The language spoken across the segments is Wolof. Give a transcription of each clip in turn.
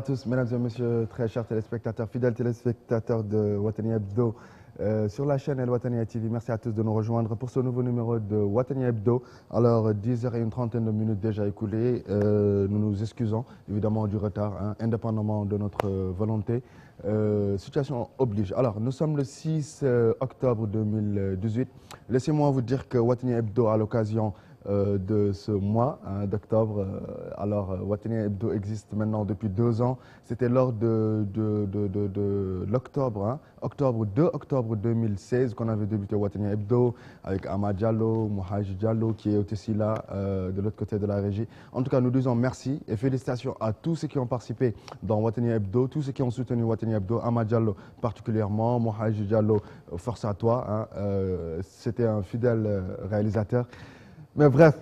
à tous, mesdames et messieurs, très chers téléspectateurs, fidèles téléspectateurs de Watani Hebdo sur la chaîne El Watania TV. Merci à tous de nous rejoindre pour ce nouveau numéro de Watani Hebdo. Alors, 10h et une trentaine de minutes déjà écoulées. Nous nous excusons évidemment du retard, indépendamment de notre volonté. Situation oblige. Alors, nous sommes le 6 octobre 2018. Laissez-moi vous dire que Watani Hebdo, à l'occasion de ce mois d'octobre. Alors, Watani Hebdo existe maintenant depuis 2 ans. C'était lors de l'octobre, octobre 2 octobre 2016 qu'on avait débuté Watani Hebdo avec Ahmad Diallo, Mouhaj Diallo qui est aussi là de l'autre côté de la régie. En tout cas, nous disons merci et félicitations à tous ceux qui ont participé dans Watani Hebdo, tous ceux qui ont soutenu Watani Hebdo, Ahmad Diallo particulièrement, Mouhaj Diallo, force à toi. C'était un fidèle réalisateur. Mais bref,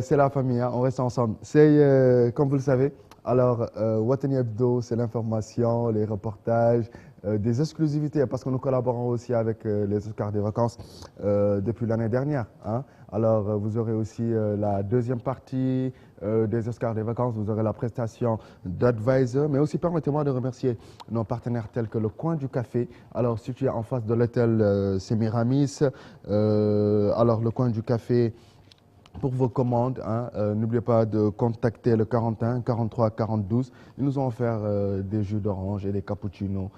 c'est la famille, on reste ensemble. C'est, comme vous le savez, alors Watani Hebdo, c'est l'information, les reportages, des exclusivités, parce que nous collaborons aussi avec les Oscars des vacances depuis l'année dernière. Alors, vous aurez aussi la deuxième partie des Oscars des vacances, vous aurez la prestation d'advisor, mais aussi permettez-moi de remercier nos partenaires tels que le Coin du Café, alors situé en face de l'hôtel Semiramis. Alors, le Coin du Café, pour vos commandes, n'oubliez pas de contacter le 41 43 42. Ils nous ont offert des jus d'orange et des cappuccinos.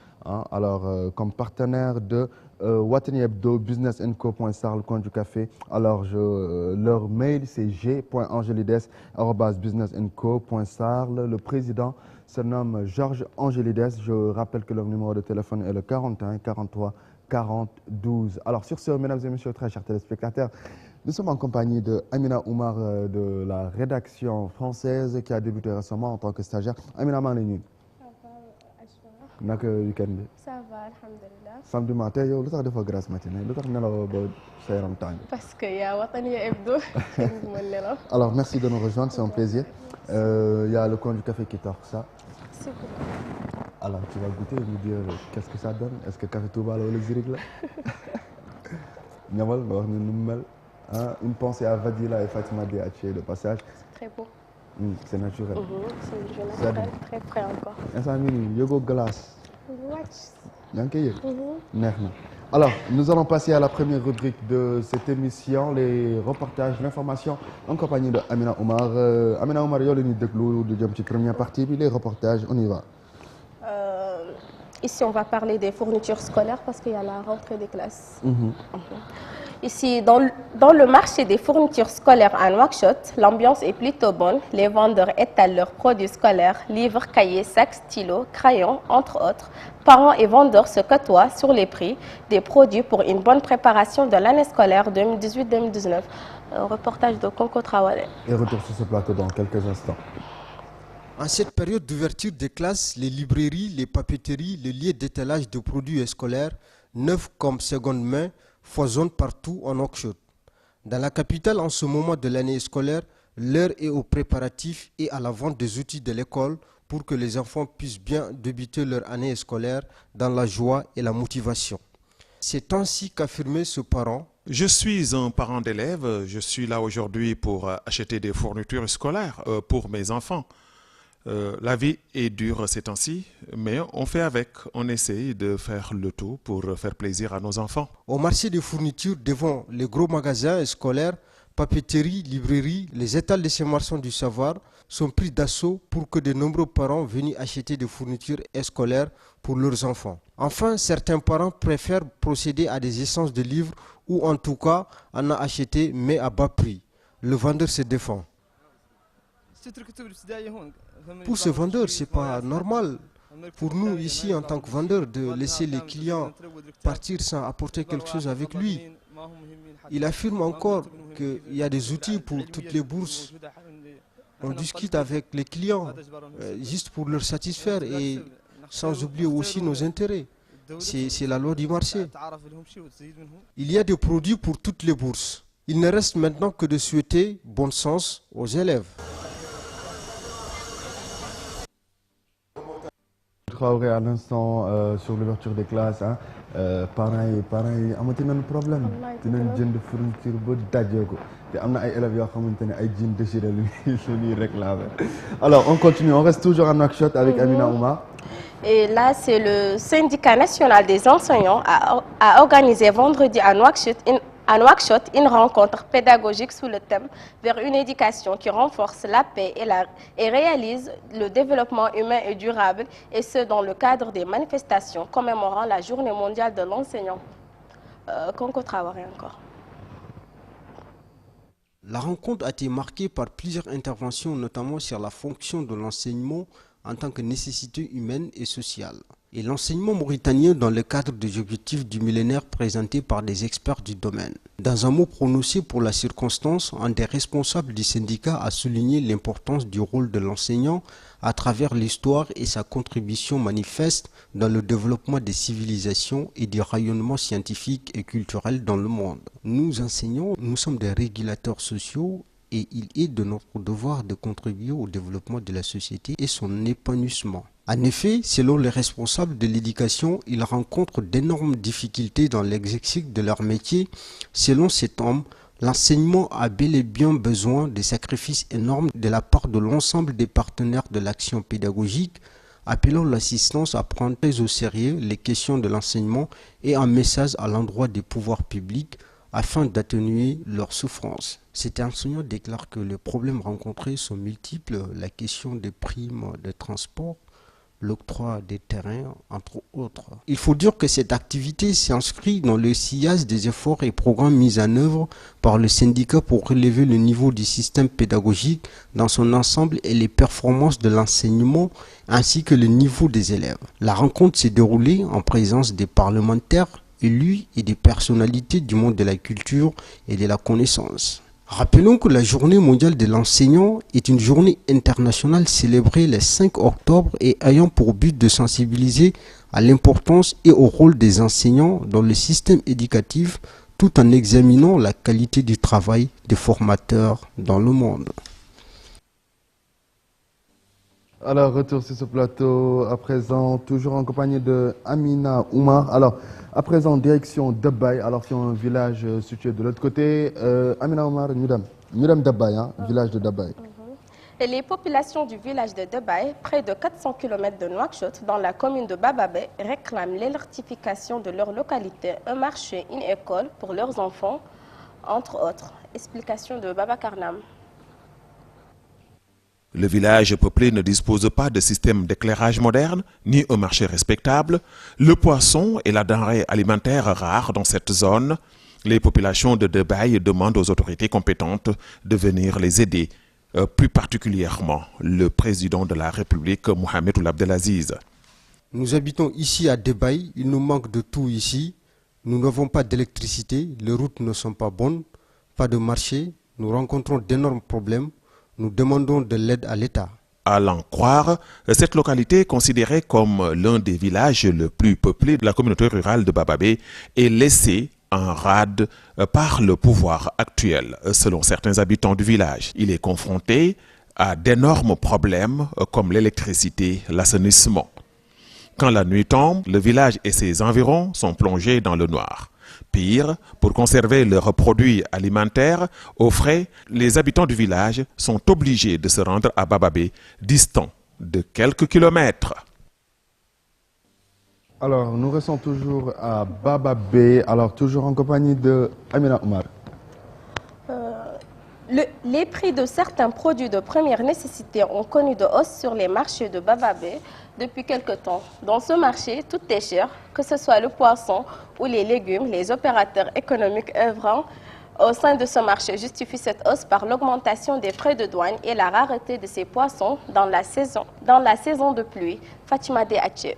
Alors, comme partenaire de Watani Hebdo, business&co.sar, le coin du café. Alors, leur mail, c'est g.angelides@businessandco.sar. Le président se nomme Georges Angelides. Je rappelle que leur numéro de téléphone est le 41 43 42. Alors, sur ce, mesdames et messieurs, très chers téléspectateurs, nous sommes en compagnie de Amina Oumar de la rédaction française qui a débuté récemment en tant que stagiaire. Amina, maa ngi lay nuyu. Ça va, Ashwa. Naka week-end bi. Ça va, alhamdulillah. Samedi matin yow lu tax defoo grasse matinée lu tax nelaw ba sa yaram tàng. Parce que y a Watani Hebdo. Alors, merci de nous rejoindre, c'est un plaisir. Il y a le coin du café qui t'offre ça. C'est cool. Alors, tu vas goûter et nous dire qu'est-ce que ça donne. Est-ce que café Touba la wala Zirik la. ñamal nga wax ni nu mu mel. Une pensée à Vadila et Fatima Diaché, le passage. C'est très beau. C'est naturel. C'est du jus naturel, très frais encore. Instant bii yogo glace. Watch. yaa ngi koy yëg. Neex na. Alors, nous allons passer à la première rubrique de cette émission, les reportages, l'information, en compagnie de Amina Oumar. Amina Oumar, yow la ñuy déglu du jëm ci première partie bi, les reportages, on y va. Ici, on va parler des fournitures scolaires parce qu'il y a la rentrée des classes. Ici, dans le marché des fournitures scolaires à Nouakchott, l'ambiance est plutôt bonne. Les vendeurs étalent leurs produits scolaires, livres, cahiers, sacs, stylos, crayons, entre autres. Parents et vendeurs se côtoient sur les prix des produits pour une bonne préparation de l'année scolaire 2018-2019. Reportage de Konko Traoré. Et retour sur ce plateau dans quelques instants. En cette période d'ouverture des classes, les librairies, les papeteries, les lieux d'étalage de produits scolaires, neufs comme seconde main, foisonnent partout en Nouakchott. Dans la capitale, en ce moment de l'année scolaire, l'heure est aux préparatifs et à la vente des outils de l'école pour que les enfants puissent bien débuter leur année scolaire dans la joie et la motivation. C'est ainsi qu'affirmait ce parent. Je suis un parent d'élève, je suis là aujourd'hui pour acheter des fournitures scolaires pour mes enfants. La vie est dure ces temps-ci, mais on fait avec, on essaye de faire le tout pour faire plaisir à nos enfants. Au marché des fournitures devant les gros magasins scolaires, papeteries, librairies, les étals de ces marchands du savoir sont pris d'assaut pour que de nombreux parents viennent acheter des fournitures scolaires pour leurs enfants. Enfin, certains parents préfèrent procéder à des essences de livres ou en tout cas en a acheté mais à bas prix. Le vendeur se défend. Pour ce vendeur, ce n'est pas normal. Pour nous, ici, en tant que vendeur, de laisser les clients partir sans apporter quelque chose avec lui. Il affirme encore qu'il y a des outils pour toutes les bourses. On discute avec les clients, juste pour leur satisfaire et sans oublier aussi nos intérêts. C'est la loi du marché. Il y a des produits pour toutes les bourses. Il ne reste maintenant que de souhaiter bon sens aux élèves. Traoré à l'instant sur l'ouverture des classes hein, parents yi amati nañu problème dinañ jënd fourniture ba dajee ko te am na ay élèves yoo xamante ne ay jeans déchirés lu ñuy réclamer. Alors on continue, on reste toujours à Nouakchott avec Amina Oumar. Et là, c'est le syndicat national des enseignants a organisé vendredi à Nouakchott une rencontre pédagogique sous le thème vers une éducation qui renforce la paix et réalise le développement humain et durable, et ce dans le cadre des manifestations commémorant la Journée mondiale de l'enseignant. Conco Traoré encore. La rencontre a été marquée par plusieurs interventions, notamment sur la fonction de l'enseignement en tant que nécessité humaine et sociale, et l'enseignement mauritanien dans le cadre des objectifs du millénaire présentés par des experts du domaine. Dans un mot prononcé pour la circonstance, un des responsables du syndicat a souligné l'importance du rôle de l'enseignant à travers l'histoire et sa contribution manifeste dans le développement des civilisations et du rayonnement scientifique et culturel dans le monde. Nous enseignants, nous sommes des régulateurs sociaux et il est de notre devoir de contribuer au développement de la société et son épanouissement. En effet, selon les responsables de l'éducation, ils rencontrent d'énormes difficultés dans l'exercice de leur métier. Selon cet homme, l'enseignement a bel et bien besoin de sacrifices énormes de la part de l'ensemble des partenaires de l'action pédagogique, appelant l'assistance à prendre très au sérieux les questions de l'enseignement et un message à l'endroit des pouvoirs publics afin d'atténuer leurs souffrances. Cet enseignant déclare que les problèmes rencontrés sont multiples, la question des primes de transport, l'octroi des terrains, entre autres. Il faut dire que cette activité s'inscrit dans le sillage des efforts et programmes mis en œuvre par le syndicat pour relever le niveau du système pédagogique dans son ensemble et les performances de l'enseignement ainsi que le niveau des élèves. La rencontre s'est déroulée en présence des parlementaires, élus et des personnalités du monde de la culture et de la connaissance. Rappelons que la Journée mondiale de l'enseignant est une journée internationale célébrée le 5 octobre et ayant pour but de sensibiliser à l'importance et au rôle des enseignants dans le système éducatif tout en examinant la qualité du travail des formateurs dans le monde. Alors, retour sur ce plateau, à présent, toujours en compagnie de Amina Oumar. Alors, à présent, direction Dabay, alors c'est un village situé de l'autre côté. Amina Oumar, Nudam Dabay, hein, village de Dabay. Et les populations du village de Dabay, près de 400 km de Nouakchott, dans la commune de Bababé, réclament l'électrification de leur localité, un marché, une école pour leurs enfants, entre autres. Explication de Baba Karnam. Le village peuplé ne dispose pas de système d'éclairage moderne, ni un marché respectable. Le poisson est la denrée alimentaire rare dans cette zone. Les populations de Dabay demandent aux autorités compétentes de venir les aider, plus particulièrement le président de la République, Mohamed Ould Abdelaziz. Nous habitons ici à Dabay, il nous manque de tout ici. Nous n'avons pas d'électricité, les routes ne sont pas bonnes, pas de marché, nous rencontrons d'énormes problèmes. Nous demandons de l'aide à l'État. À l'en croire, cette localité est considérée comme l'un des villages les plus peuplés de la communauté rurale de Bababé est laissée en rade par le pouvoir actuel. Selon certains habitants du village, il est confronté à d'énormes problèmes comme l'électricité, l'assainissement. Quand la nuit tombe, le village et ses environs sont plongés dans le noir. Pire, pour conserver leurs produits alimentaires au frais, les habitants du village sont obligés de se rendre à Bababé, distant de quelques kilomètres. Alors, nous restons toujours à Bababé, alors toujours en compagnie de Amina Oumar. Les prix de certains produits de première nécessité ont connu de hausse sur les marchés de Bababé depuis quelque temps. Dans ce marché, tout est cher, que ce soit le poisson ou les légumes. Les opérateurs économiques œuvrant au sein de ce marché justifient cette hausse par l'augmentation des frais de douane et la rareté de ces poissons dans la saison de pluie. Fatima Dehache.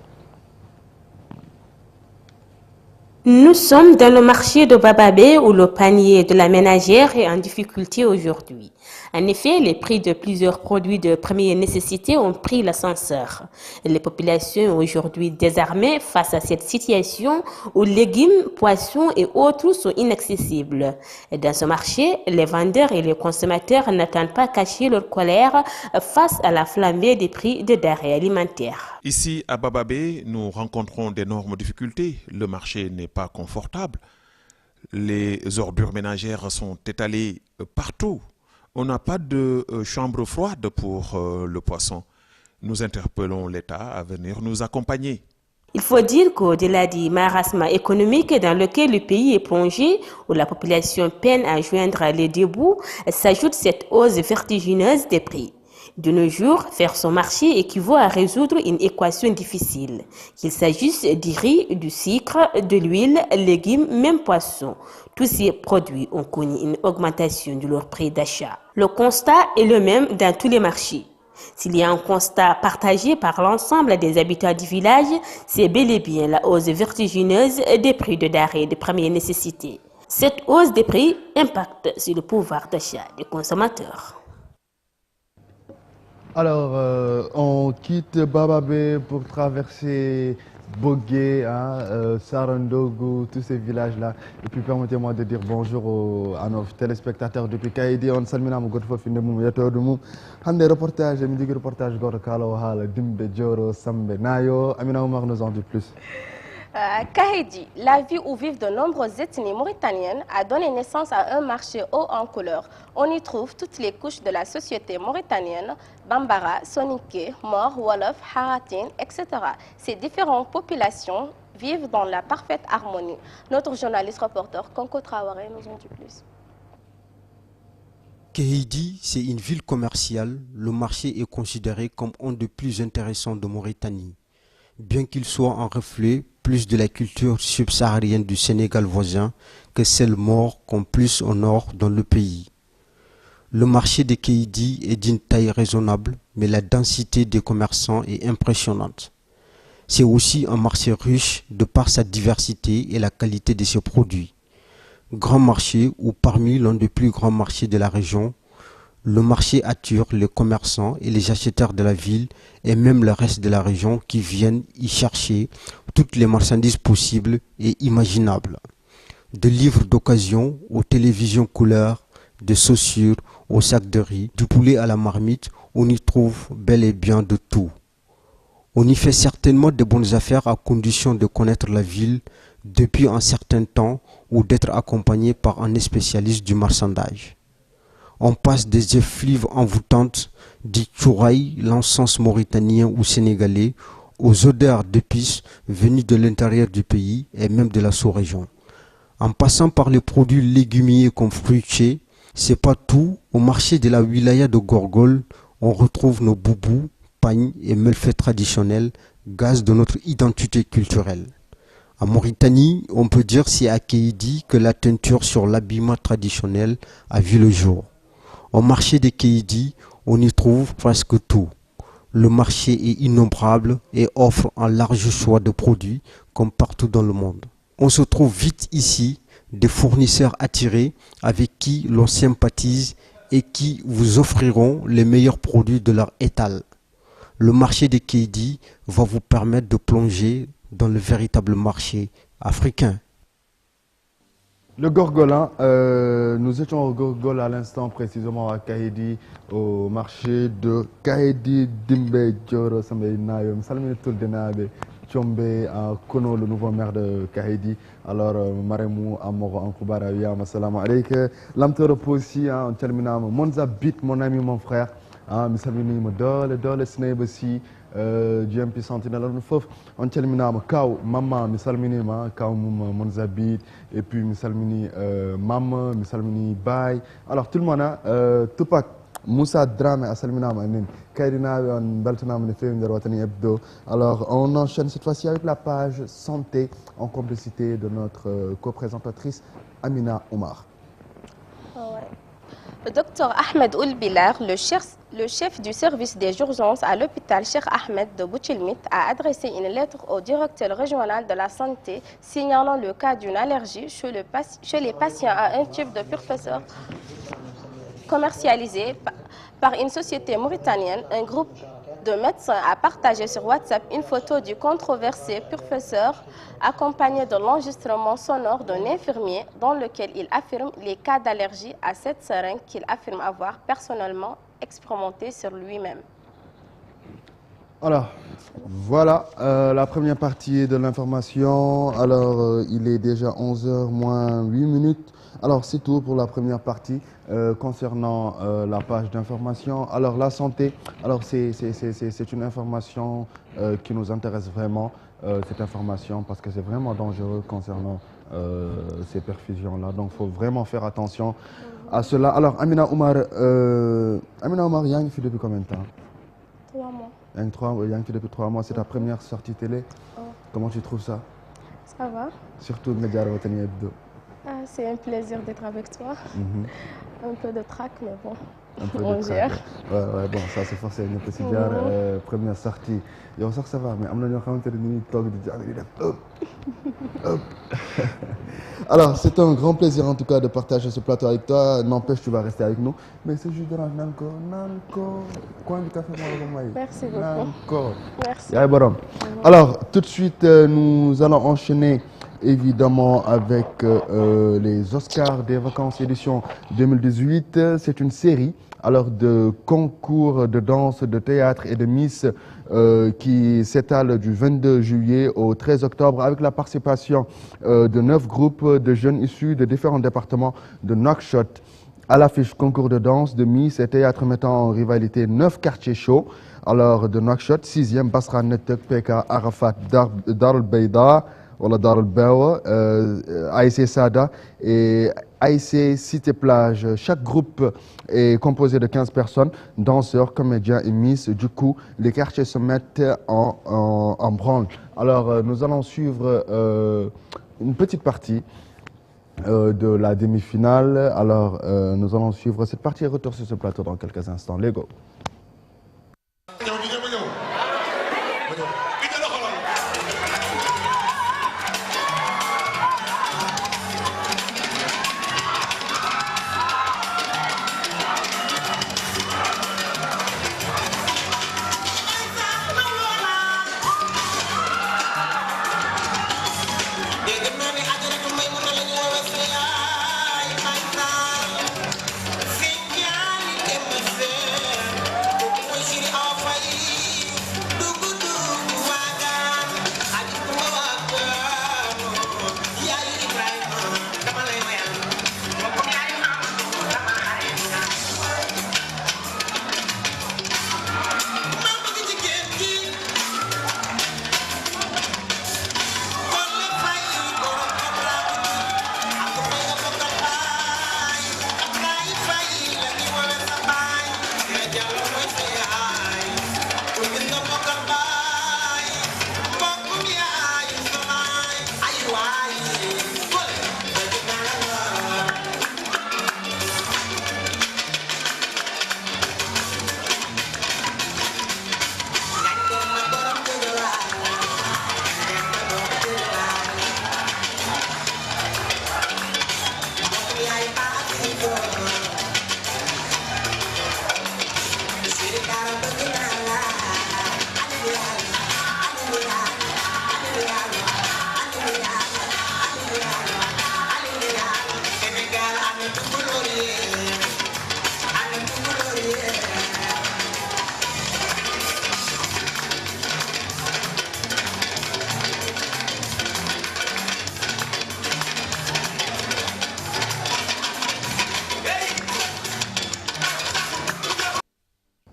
Nous sommes dans le marché de Bababé où le panier de la ménagère est en difficulté aujourd'hui. En effet, les prix de plusieurs produits de première nécessité ont pris l'ascenseur. Les populations aujourd'hui désarmées face à cette situation où légumes, poissons et autres sont inaccessibles. Dans ce marché, les vendeurs et les consommateurs n'attendent pas cacher leur colère face à la flambée des prix de denrées alimentaires. Ici, à Bababé, nous rencontrons d'énormes difficultés. Le marché n'est pas confortable. Les ordures ménagères sont étalées partout. On n'a pas de chambre froide pour le poisson. Nous interpellons l'État à venir nous accompagner. Il faut dire qu'au-delà du marasme économique dans lequel le pays est plongé, où la population peine à joindre les deux bouts, s'ajoute cette hausse vertigineuse des prix. De nos jours, faire son marché équivaut à résoudre une équation difficile, qu'il s'agisse du riz, du sucre, de l'huile, légumes, même poissons. Tous ces produits ont connu une augmentation de leur prix d'achat. Le constat est le même dans tous les marchés. S'il y a un constat partagé par l'ensemble des habitants du village, c'est bel et bien la hausse vertigineuse des prix de denrées de première nécessité. Cette hausse des prix impacte sur le pouvoir d'achat des consommateurs. Alors, on quitte Bababé pour traverser Bogué, Sarandogo, tous ces villages-là. Et puis permettez-moi de dire bonjour à nos téléspectateurs depuis Kaïdi. On salmina mo goto fof inde mum yettodo mum. Hande reportage, mi jogui reportage goto kalo haala dimbe joro sambe nayo. Amina Oumar nous en dit plus. Kahedi, la ville où vivent de nombreuses ethnies mauritaniennes, a donné naissance à un marché haut en couleur. On y trouve toutes les couches de la société mauritanienne, Bambara, Soninké, Mor, Wolof, Haratin, etc. Ces différentes populations vivent dans la parfaite harmonie. Notre journaliste reporter Konko Traoré nous en dit plus. Kéhédi, c'est une ville commerciale. Le marché est considéré comme un des plus intéressants de Mauritanie. Bien qu'il soit un reflet plus de la culture subsaharienne du Sénégal voisin que celle Mor comme plus au nord dans le pays. Le marché de Kéhédi est d'une taille raisonnable, mais la densité des commerçants est impressionnante. C'est aussi un marché riche de par sa diversité et la qualité de ses produits. Grand marché ou parmi l'un des plus grands marchés de la région, le marché attire les commerçants et les acheteurs de la ville et même le reste de la région qui viennent y chercher toutes les marchandises possibles et imaginables. De livres d'occasion aux télévisions couleurs, de chaussures aux sacs de riz, du poulet à la marmite, on y trouve bel et bien de tout. On y fait certainement de bonnes affaires à condition de connaître la ville depuis un certain temps ou d'être accompagné par un spécialiste du marchandage. On passe des effluves envoûtantes du tchouraï, l'encens mauritanien ou sénégalais, aux odeurs d'épices venues de l'intérieur du pays et même de la sous-région. En passant par les produits légumiers comme fruitiers, c'est pas tout. Au marché de la wilaya de Gorgol, on retrouve nos boubous, pagnes et melfaits traditionnels, gaz de notre identité culturelle. En Mauritanie, on peut dire c'est à Kéhédi que la teinture sur l'habillement traditionnel a vu le jour. Au marché de Kéhédi, on y trouve presque tout. Le marché est innombrable et offre un large choix de produits comme partout dans le monde. On se trouve vite ici des fournisseurs attirés avec qui l'on sympathise et qui vous offriront les meilleurs produits de leur étal. Le marché de Kéhédi va vous permettre de plonger dans le véritable marché africain. Le Gorgolin, nous étions au Gorgol à l'instant, précisément à Kahédi, au marché de Kahédi Dimbe Dioro Sambe Nayo. Salam tout le Tchombe Kono, le nouveau maire de Kahédi. Alors, Maremou Amoro Ankoubara Yam, assalamu alaikum. L'amteur aussi, on termine Monza Bit, mon ami, mon frère. Misalmini mo dole snayba aussi GMP Sentinelle fof on calminama kaw mamma misalminima kaw mum Monza Bit et puis misalmini maman misalmini Bay. Alors tout le monde Tupac Moussa Dramé a salminama nen kaydina on beltanama ne fewi nder watani hebdo. Alors on enchaîne cette fois-ci avec la page santé en complicité de notre co-présentatrice Amina Oumar. Le docteur Ahmed Oulbilar, le chef du service des urgences à l'hôpital Cheikh Ahmed de Boutilmit, a adressé une lettre au directeur régional de la santé signalant le cas d'une allergie chez les patients à un tube de purfesseur commercialisé par une société mauritanienne. Un groupe de médecins a partagé sur WhatsApp une photo du controversé purfesseur accompagné de l'enregistrement sonore d'un infirmier dans lequel il affirme les cas d'allergie à cette seringue qu'il affirme avoir personnellement expérimenté sur lui-même. Alors, voilà la première partie de l'information. Alors, il est déjà 11h moins 8 minutes. Alors, c'est tout pour la première partie concernant la page d'information. Alors, la santé, alors c'est une information qui nous intéresse vraiment, cette information, parce que c'est vraiment dangereux concernant ces perfusions-là. Donc, il faut vraiment faire attention à cela. Alors, Amina Oumar, il y a une fille depuis combien de temps? 3 mois. Il y a une fille depuis 3 mois, c'est ta première sortie télé. Oh. Comment tu trouves ça? Ça va. Surtout Ngadjar Watani Hebdo. C'est un plaisir d'être avec toi. Un peu de trac, mais bon, Un peu on de gère. Ouais, bon, ça c'est forcément une petite première sortie. Et on sait que ça va, mais on a hop. Alors, c'est un grand plaisir en tout cas de partager ce plateau avec toi. N'empêche, tu vas rester avec nous. Mais c'est juste de la Nanko. Coin du café, Merci beaucoup. Merci. Alors, tout de suite, nous allons enchaîner évidemment avec les Oscars des vacances édition 2018. C'est une série alors de concours de danse, de théâtre et de Miss qui s'étale du 22 juillet au 13 octobre avec la participation de 9 groupes de jeunes issus de différents départements de Nouakchott. À l'affiche concours de danse, de Miss et théâtre mettant en rivalité 9 quartiers chauds. Alors de Nouakchott, 6e, Basra, Netek, Peka, Arafat, Dar el-Beida, wala Dar el-Bewa, AIC Sada et AIC Cité Plage. Chaque groupe est composé de 15 personnes, danseurs, comédiens et Miss. Du coup, les quartiers se mettent en branle. Alors, nous allons suivre une petite partie de la demi-finale. Alors, nous allons suivre cette partie et retour sur ce plateau dans quelques instants. Lego.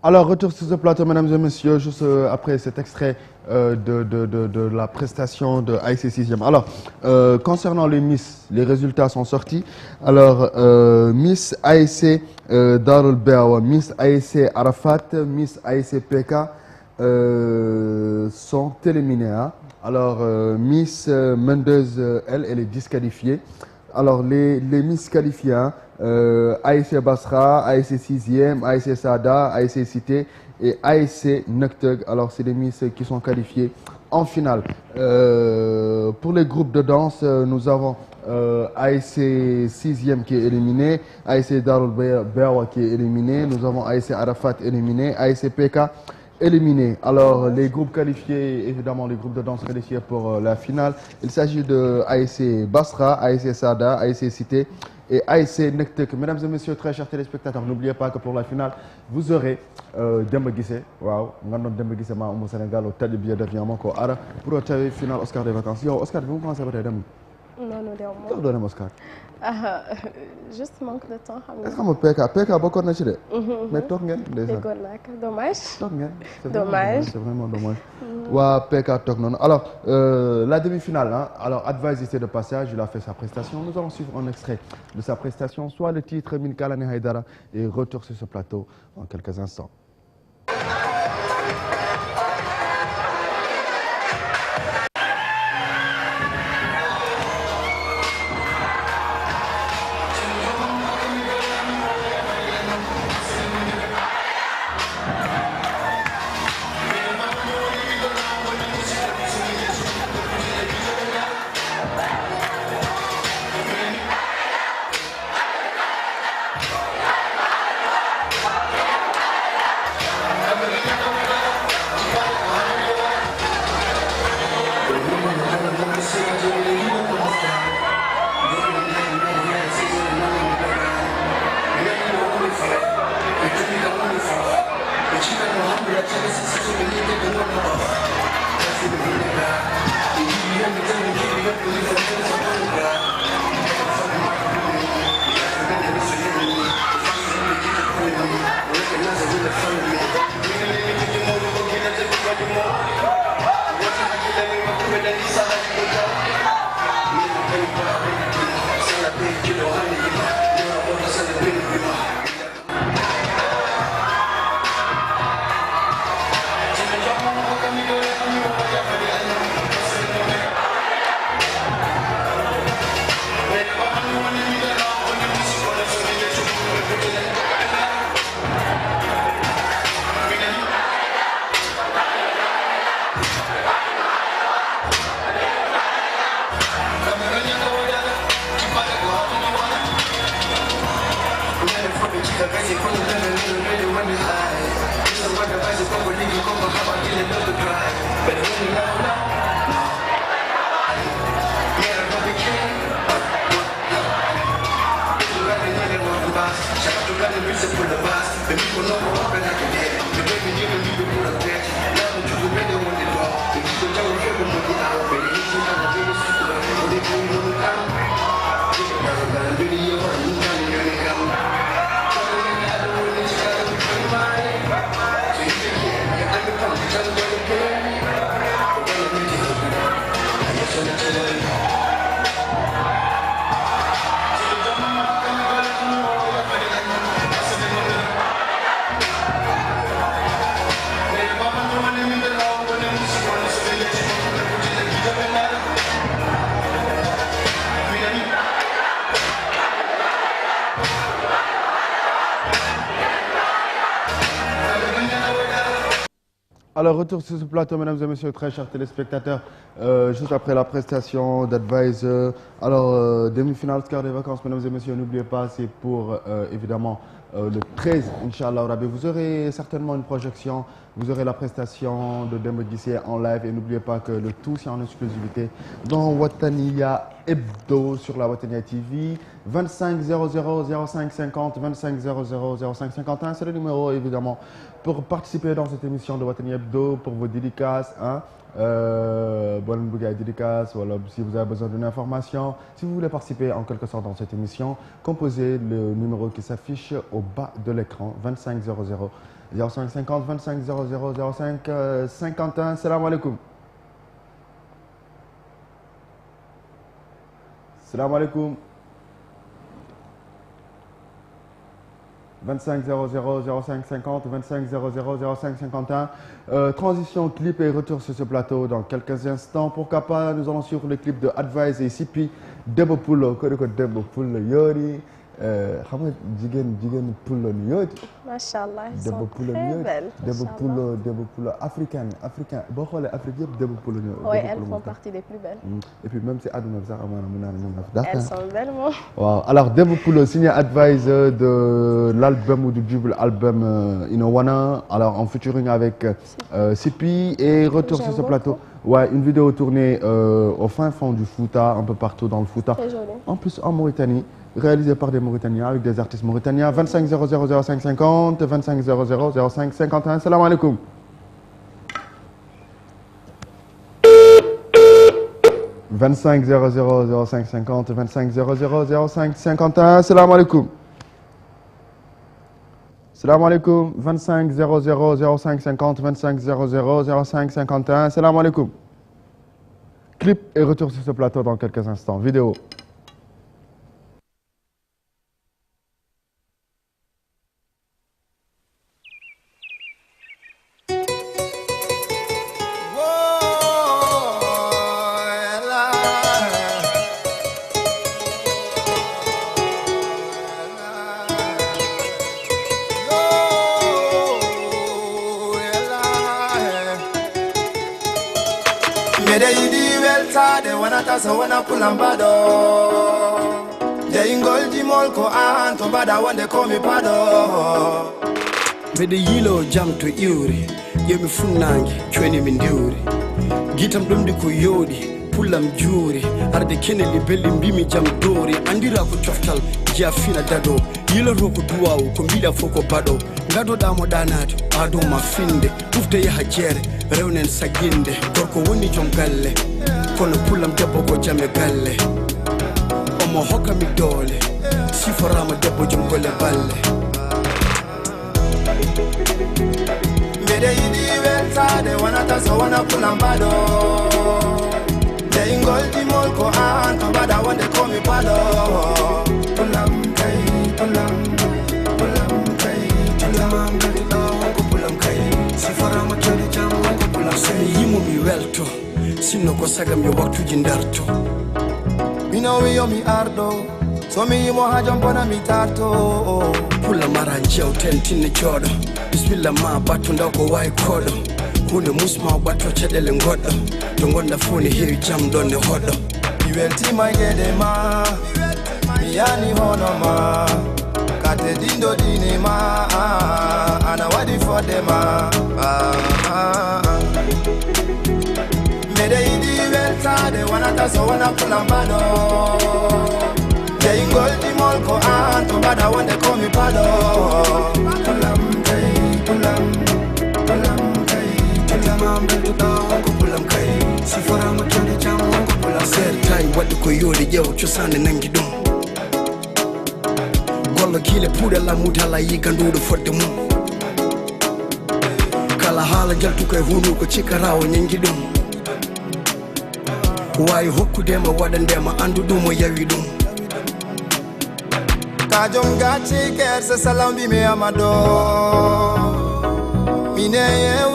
Alors, retour sur ce plateau, mesdames et messieurs, juste après cet extrait de la prestation de AIC 6e. Alors, concernant les Miss, les résultats sont sortis. Alors, Miss AIC Dar el-Bewa, Miss AIC Arafat, Miss AIC PK sont éliminées. Hein. Alors, Miss Mendes, elle est disqualifiée. Alors, les Miss qualifiées, hein, AIC Basra, AIC 6e, AIC Sada, AIC Cité et AIC Nuktug. Alors, c'est des Miss qui sont qualifiées en finale. Pour les groupes de danse, nous avons AIC 6e qui est éliminé, AIC Dar el-Bewa qui est éliminé, nous avons AIC Arafat éliminé, AIC PK éliminé. Alors, les groupes qualifiés, évidemment, les groupes de danse qualifiés pour la finale, il s'agit de AIC Basra, AIC Sada, AIC Cité et ASC Nektek. Mesdames et messieurs, très chers téléspectateurs, n'oubliez pas que pour la finale, vous aurez Demba Guissé. Waaw, nga doon Demba Guissé maa au Sénégal au tali billet d'avion ma ko ara pour la finale Oscar des vacances. Yow Oscar bi mu commencé ba tey dem. Non, tax doo dem Oscar. Juste manque de temps. Est-ce que PK bokkoon na ci de. mais toog ngeen. déggoon naa ko dommage. toog ngeen. Dommage. C'est vraiment dommage. waa PK toog noonu alors la demi-finale hein. Alors Advice était de passage, il a fait sa prestation. Nous allons suivre un extrait de sa prestation, soit le titre Min Kalani Haidara et retour sur ce plateau en quelques instants. Alors, retour sur ce plateau, mesdames et messieurs, très chers téléspectateurs, juste après la prestation d'Advice. Alors, demi-finale Oscar des vacances, mesdames et messieurs, n'oubliez pas, c'est pour, évidemment, le 13, Inch'Allah Rabbi. Vous aurez certainement une projection, vous aurez la prestation de Demba Guissé en live et n'oubliez pas que le tout, c'est en exclusivité dans Wataniya Hebdo sur la Wataniya TV. 25 00 05 50, 25 00 05 51, c'est le numéro, évidemment, pour participer dans cette émission de Wataniya Hebdo, pour vos dédicaces, hein. Bonne dédicace, voilà, si vous avez besoin d'une information, si vous voulez participer en quelque sorte dans cette émission, composez le numéro qui s'affiche au bas de l'écran, 25 00 05 50, 25 00 05 51. Salam alaikum. Salam alaikum. 25 00 05 50, 25 00 05 51. Transition, clip et retour sur ce plateau dans quelques instants. Pourquoi pas, nous allons suivre le clip de Advice et Sipi Debo Pulo, Debo Pulo Yori. xam nga jigéen pulo ni yooti. Macha Allah, ils sont très belles. Debo pulo africain boo xoolee Afrique yëpp debo pulo ñoo. Oui, elles font partie des plus belles. Et puis même si àdduna bi sax amaana mën naa ne ñoom la fi. Elles sont belles moom. waaw alors Debo Pulo signé Advice de l'album ou du double album Ino Wana, alors en featuring avec Sipi et retour sur ce plateau. Ouais, une vidéo tournée au fin fond du Fouta, un peu partout dans le Fouta. Très joli. En plus en Mauritanie, réalisé par des Mauritaniens avec des artistes mauritaniens. 25 00 05 50, 25 00 05 51. Salam alaikum. « 25 00 05 50 25 00 05 51. Salam alaikum. Salam alaikum. 25 00 05 50 25 00 05 51. Salam alaikum. Clip et retour sur ce plateau dans quelques instants. Vidéo. So when I pull and bado, they ingol di molko and to bada when they call me pado. Me the yellow jump to Yuri, Yemi Funangi, 20 Minduri. Gitam dum di kuyodi, pull am jury, are the Kennedy belly bimi jam dori, andira ku choftal, Jafina dado, yellow roku duao, kumbida foko bado, gado damo danato, ado mafinde, ufte ya hajere, reunen saginde, korko woni jongalle. Kono pulam debbo ko jame galle omo hokka mi dole siforama debbo jom golle balle Mede yidi weltade wanata so wana pulam bado de ingol di molko an to bada wonde komi pado pulam kai pulam kai siforama jodi jam ko pulam sai yimo mi welto Sino ko sagam yo waktu jindarto Mino wi yo mi ardo So mi yimo hajam pona mi tarto Pula mara njeo tentine jodo Bismillah ma batu ndao ko wai kodo Hunde musma watu chedele ngodo Dongonda funi hiyo jam done hodo Iwelti maigede ma Miyani hono ma Kate dindo dine ma Ana wadi fode ma Mede idi weltade wanata so wana kulambado Jai ingol di molko anto bada wande komi pado Pulam kai, pulam beltu da honko pulam kai Sifara machode jam honko pulam Ser tai wadu ko yori yew chosane nangi dum Gollo kile pude la mutala yigandudo fodde mum Kala hala jaltu koy hunu ko cikarawo nyangi dum Why hokkudema waɗandema anduɗumo yawi ɗum Kajom gati kerse salambi mi amado Mine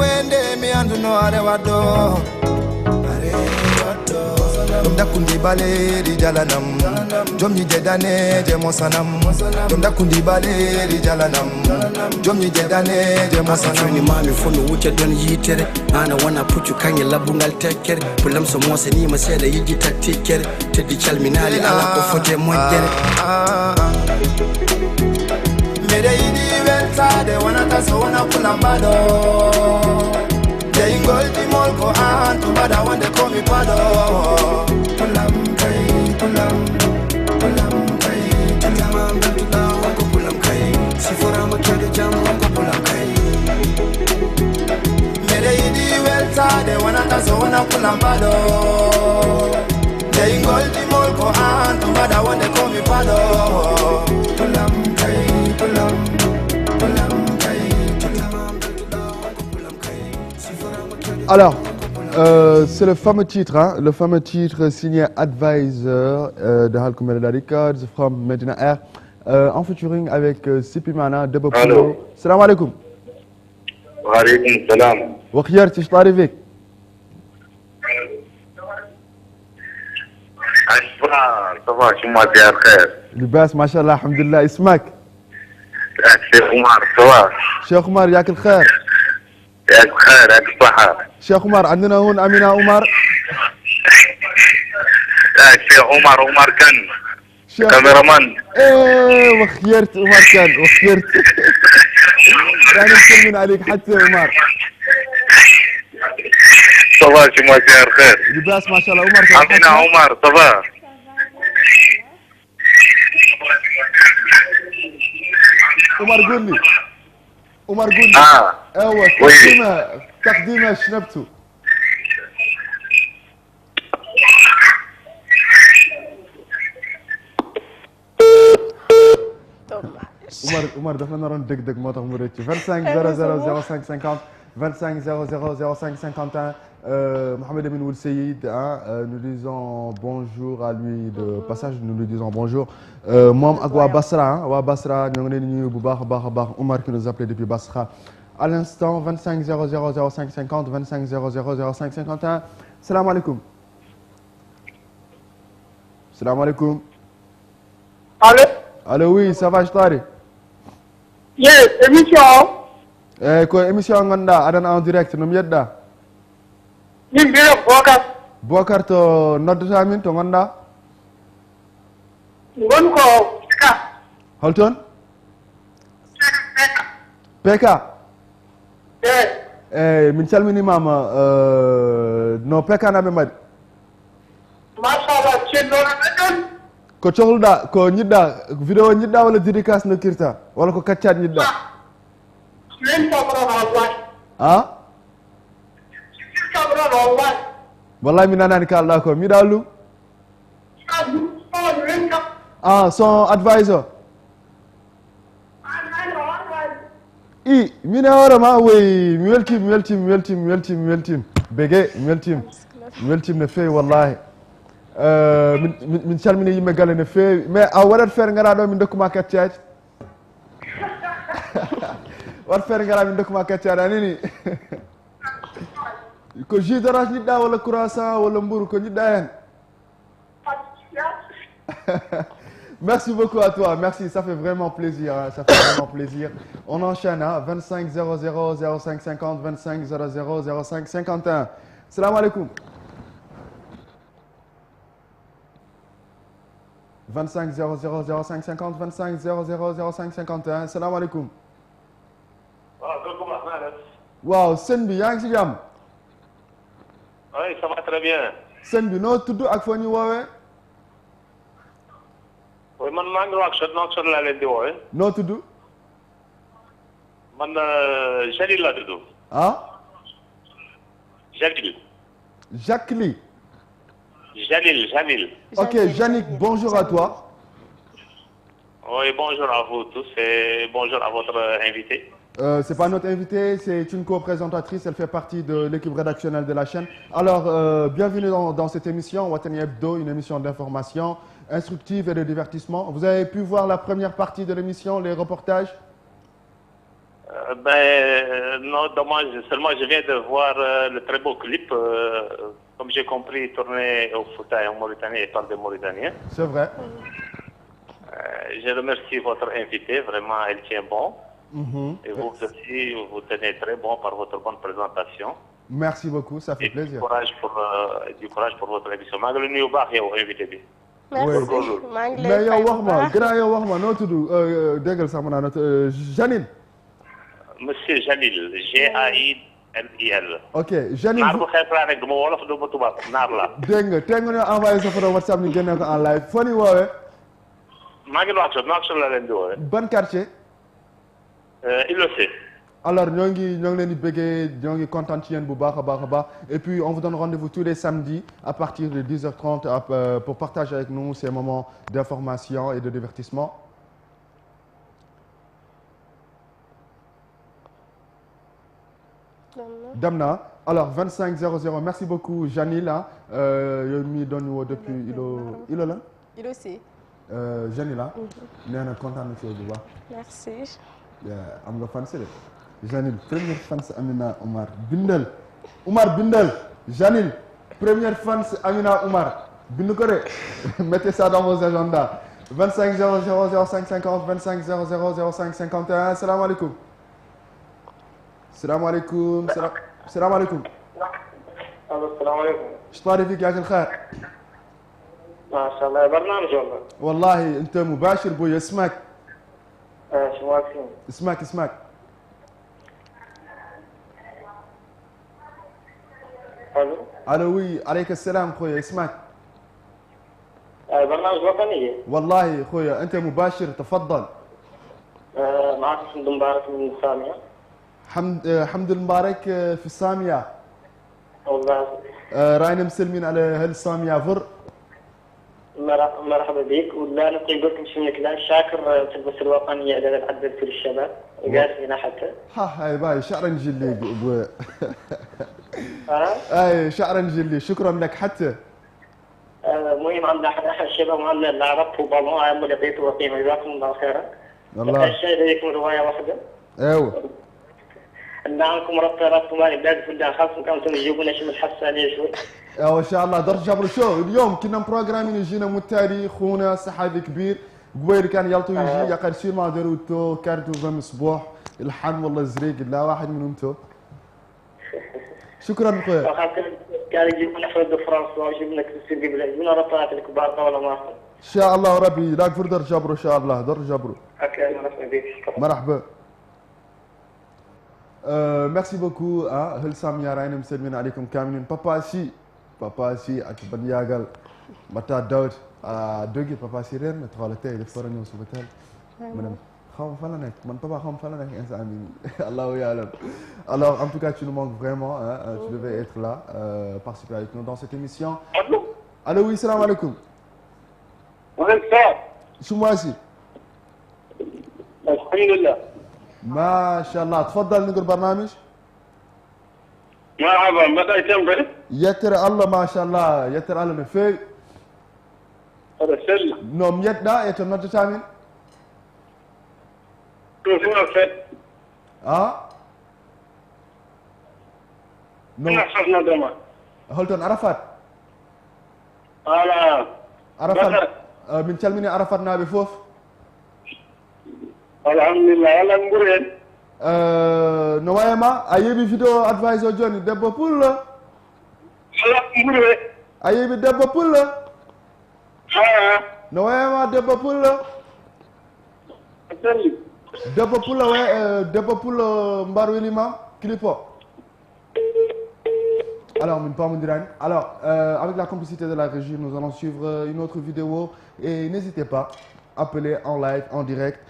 wende mi anduno are wado Dum dakundi bale di jalanam Jom ni jedane je mosanam Dum dakundi bale di jalanam Jom ni jedane je mosanam Ni mami fono wuce don yitere Ana wana pucu kanye labungal tekkere Pulam so mose ni ma seda yiji taktikere Teddi calminali ala ko fote mojjere Mede yidi weltade wanata so wana kulambado Ingol di molko anto bada wande komi pado Pulam kai, pulam beltu da honko pulam kai Siforama kede jam honko pulam kai Mede yidi weltade wanata so wana pulam bado Ingol di molko anto bada wande komi pado Pulam kai, pulam Alors, c'est le fameux titre, hein, le fameux titre signé Advisor de Halkoumel Records from Medina Air, en featuring avec Sipi Mana, Debo Poulo. Salam alaikum. Wa alaikum salam. Wa khiyarti, je t'arrive. صباح شو ما فيها الخير. لباس ما شاء الله الحمد لله. اسمك؟ شيخ عمر. صباح. شيخ عمر ياك الخير. ياك بخير ياك الصحة. شيخ عمر عندنا هون أمينة عمر. شيخ عمر كان كاميرامان. ايه وخيرت عمر كان وخيرت. يعني مسلمين عليك حتى عمر. Ça va, chez moi, c'est Khair. لباس ما شاء الله. عمر كيف Amina حالك؟ Omar, ça va? عمر قول لي. عمر قول لي. ايوه تقديمه شنبتو. Omar dafa naroon dëgg-dëgg moo tax mu rëcc 25 00 05 50 25 00 05 51 Mohamed Amin Ould Seyid nous disons bonjour à lui de passage nous lui disons bonjour moom ak waa Basra ñoo ngi leen di nuyu bu baax a baax Omar qui nous appelait depuis Basra à l'instant 25 00 05 50 25 00 05 51 salaamaaleykum. salaamaaleykum. Allô. Allô oui ça va Jtari. Yes, émission. Ko émission gonɗa aɗana en direct no mbiyeɗɗa. Min mbiɗo Bocar. Bocar to noddata min to gonɗa. Gon ko Peka. Holton? Peka. Yes. Min calminimama no Peka naɓe mbaɗi. Machallah ceernoɗo ɗon. Ko cohluɗa ko ñiɗɗa vidéo ñiɗɗa walla dédicace nokkirta walla ko kaccat ñiɗɗa. Min sabran wallahi. Ah? Sabran wallahi. Wallahi mi nanani kalɗa ko mbiɗa lum. Son advisor. I min e hoorema woy mi weltima bege mi weltima no fewi wallahi min calmini yimɓe galle no fewi mais a waɗat feere gara ɗo min dokkuma kaccaji wat feere gara min dokkuma kaccaji anini ko jus d'orange ñiɗɗa walla croissant walla mburu ko ñiɗɗa hen. Merci beaucoup à toi, merci, ça fait vraiment plaisir, On enchaîne, 25 00 05 50, 25 00 05 51. Salam alaikum. 25 00 05 50, 25 00 05 51. Salam alaikum. Waaw, sëñ bi yaa ngi ci jàmm. Oui, ça va très bien. Sëñ bi noo tudd ak foo ñu woowee. Oui, man maa ngi Nouakchott laa leen di woowee. Noo tudd. Man Jalil laa tudd. Ah. Jalil. Jacques Ly. Jalil. Ok, Yannick, bonjour à toi. Oui, bonjour à vous tous et bonjour à votre invité. C'est pas notre invité, c'est une co-présentatrice, elle fait partie de l'équipe rédactionnelle de la chaîne. Alors, bienvenue dans cette émission, Watani Hebdo, une émission d'information instructive et de divertissement. Vous avez pu voir la première partie de l'émission, les reportages? Non, dommage, seulement je viens de voir le très beau clip, comme j'ai compris, tourné au Fouta en Mauritanie et par des Mauritaniens. C'est vrai. Je remercie votre invité, vraiment, elle tient bon. Et vous aussi, vous tenez très bon par votre bonne présentation. Merci beaucoup, ça fait plaisir. Du courage pour votre émission. maa ngi lay nuyu bu baax yow invité bi. Merci maa ngi lay mais yow wax ma gannaaw yow wax ma noo tudd déggal sax ma naan Janine. Monsieur Jalil, G-A-I-L-I-L. ok Janine. naar bu xees laa rek du ma wolof du ma tubaab naar la. dégg nga tey nga ñu envoyé sa photo WhatsApp ñu génne ko en live foo ñu woowee. maa ngi Nouakchott la leen di woowee. ban quartier. il le sait. Alors ñoo ngi leen di bëggee ñoo ngi kontaan ci yéen bu baax a baax et puis on vous donne rendez-vous tous les samedis à partir de 10h30 pour partager avec nous ces moments d'information et de divertissement. dem na alors 25 00 merci beaucoup Janil yow mi doon ñu woo depuis Ilo la. Ilo si. Janila. nee na kontaan na ci bu baax. Merci. am nga fan si de. Janil première fans Amina Omar bindal Janil première fans Amina Omar bind ko de mettez ça dans vos agendas 25 00 05 50 25 00 05 51 salaamaaleykum. salaamaaleykum. allo salaamaaleykum. شطاري فيك يا اخي الخير. ما شاء الله برنامج والله. والله انت مباشر بوي اسمك. شو اسمك. الو الو وي عليك السلام خويا اسمعك. برنامج وطني. والله خويا انت مباشر تفضل. معك حمد مبارك من السامية. حمد المبارك في السامية. والله راينا مسلمين على هالسامية فر. مرحبا بك. ولا نبقي نقول لكم شويه كلام. شاكر تلبس الوطنيه اللي عدلت كل الشباب وقاعد هنا حتى. هاي باي شعرا جلي ابو. اي شعرا جلي شكرا لك حتى. المهم عندنا احد الشباب عندنا لعبت وبالون عم لقيته وقيمه جزاكم الله خيرا. الله. الشيء ليكم روايه واحده. ايوه. عندكم ربط مالي بلاد في الداخل كانوا تجيبون شيء من الحسانيه شوي. ان شاء الله درج جبر شو اليوم كنا مبروغرامين يجينا متاري خونا صحابي كبير قبيل كان يلطو يجي يقر شي ما دروتو كارتو فم صبوح الحن والله زريق لا واحد منهم تو. شكرا خويا. كان يجيبون احمد فرنسا ويجيبون لك السيدي بلاد من رطات الكبار ولا ما ان شاء الله ربي لا كفر در جبر ان شاء الله در جبر. مرحبا. Merci beaucoup. هل سامية راينا مسلمين عليكم كاملين. Papa si akiban yagal mata Daoud دوغي بابا سي رين متغالطه يدفر نيو سوبتال من خام فلانك من بابا خام فلانك انسان الله يعلم. Alors en tout cas tu nous manques vraiment tu devais être là participer avec nous dans cette émission. Allô oui salam alaikum. وين صار؟ شو ماشي؟ الحمد لله. ما شاء الله تفضل نقول برنامج. مرحبا متى يتم يتر الله ما شاء الله يتر الله نفي. هذا سل. نوم يتنا يتر نجت تامين. شو فت؟ نوم. نحصلنا دوما. هلتون عرفت. لا. عرفت. من تلميني عرفت نابي فوف. الحمد لله يلا نقول نوايما ايبي فيديو ادفايزر جوني دبو بول لا نقول ايبي دبو بول نوايما دبو بول دبو بول مبارو ليما كليبو. Alors, avec la complicité de la régie, nous allons suivre une autre vidéo et n'hésitez pas, appelez en live, en direct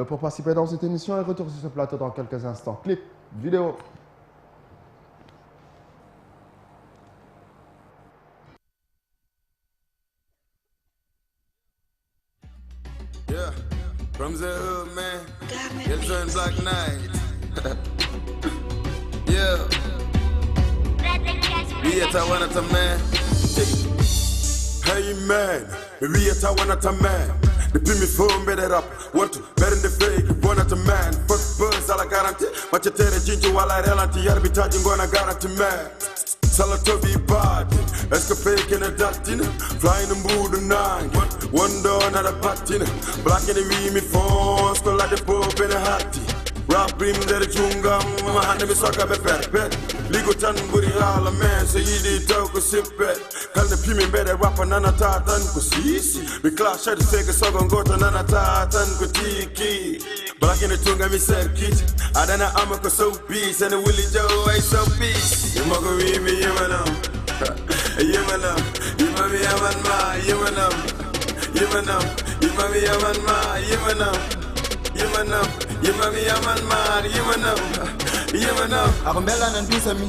pour participer dans cette émission et retour sur ce plateau dans quelques instants. Clip, vidéo. Yeah, from the hood, man. Yellow and Black Knight. Yeah. We at Tawanata, man. Hey, man. We at Tawanata, man. The me phone better up. Want to better in the fake. One at a man. Fuck buzz, all I guarantee. But you tell the ginger while I reality. You'll be charging, gonna guarantee, man. Salatobi body, escapade in a datina, flying the mood tonight. One door, not a patina. Black in the me phone, skull like the Pope in a hattie. Rap brim der junga, my hand me suck up a pet. Ligo tan buri all a man, so you did talk a sip pet. Call the pimmy better rap and nana tatan ko sisi. We clash at the fake so gon go to nana tatan ko tiki. Black in the tunga me circuit. I don't know I'm a so peace and the Willie Joe I so peace. You mago me yemanam. Yemanam. You mami yaman ma yemanam. Yemanam. You mami yaman ma yemanam. Yemanam. You mami yaman man, yemanam. Akombela na ndisa mi,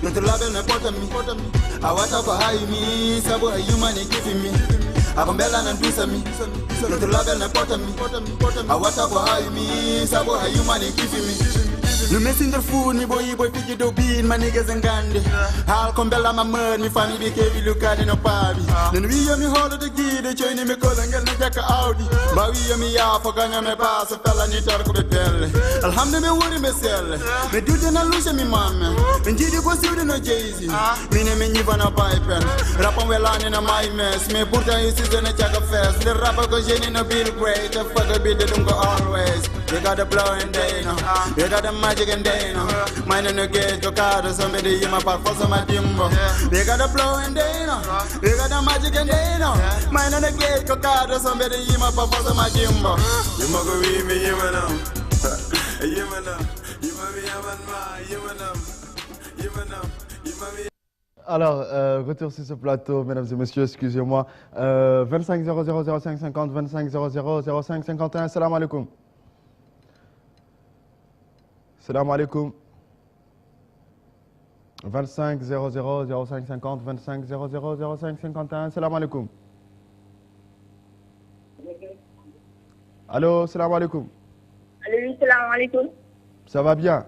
notulabe na pota mi. Awata kwa hai mi, sabu hayumani kifi mi. Akombela na ndisa mi, notulabe na pota mi. Awata kwa hai mi, sabu hayumani kifi mi. No messing the food, me boy figure do bean, my niggas and gandhi. I'll come bella my mud, me family BK, look at in a party. Then we me hold the key, they join me call and get the jack Audi. But we me off for gonna me pass a fella, need to go to belly. Alhamdulillah, what me sell. Me do the lose me mama. And did you go see the no Jay-Z? Me name me even a pipe. Rap on well on in a my mess. Me put a use in a jack of fest. The rapper goes in a bill great. The fuck a bit, they don't go always. You got the blow and day, no. You got the magic and day, no. Mine in the gate, go card or somebody in my part for some timber. They got the blow and day, no. You got the magic and day, no. Mine in the gate, go card or somebody in my part for some timber. You mago we me, yemanam. Yemanam. You mami yaman ma, yemanam. Yemanam. You mami Alors, retour sur ce plateau, mesdames et messieurs, excusez-moi. 25 00 05 50, 25 00 05 51. Salam alaikum. Salam alaikum. 25 00 05 50, 25 00 05 51. Salam alaikum. Allô, salam alaikum. Allô, salam alaikum. Ça va bien?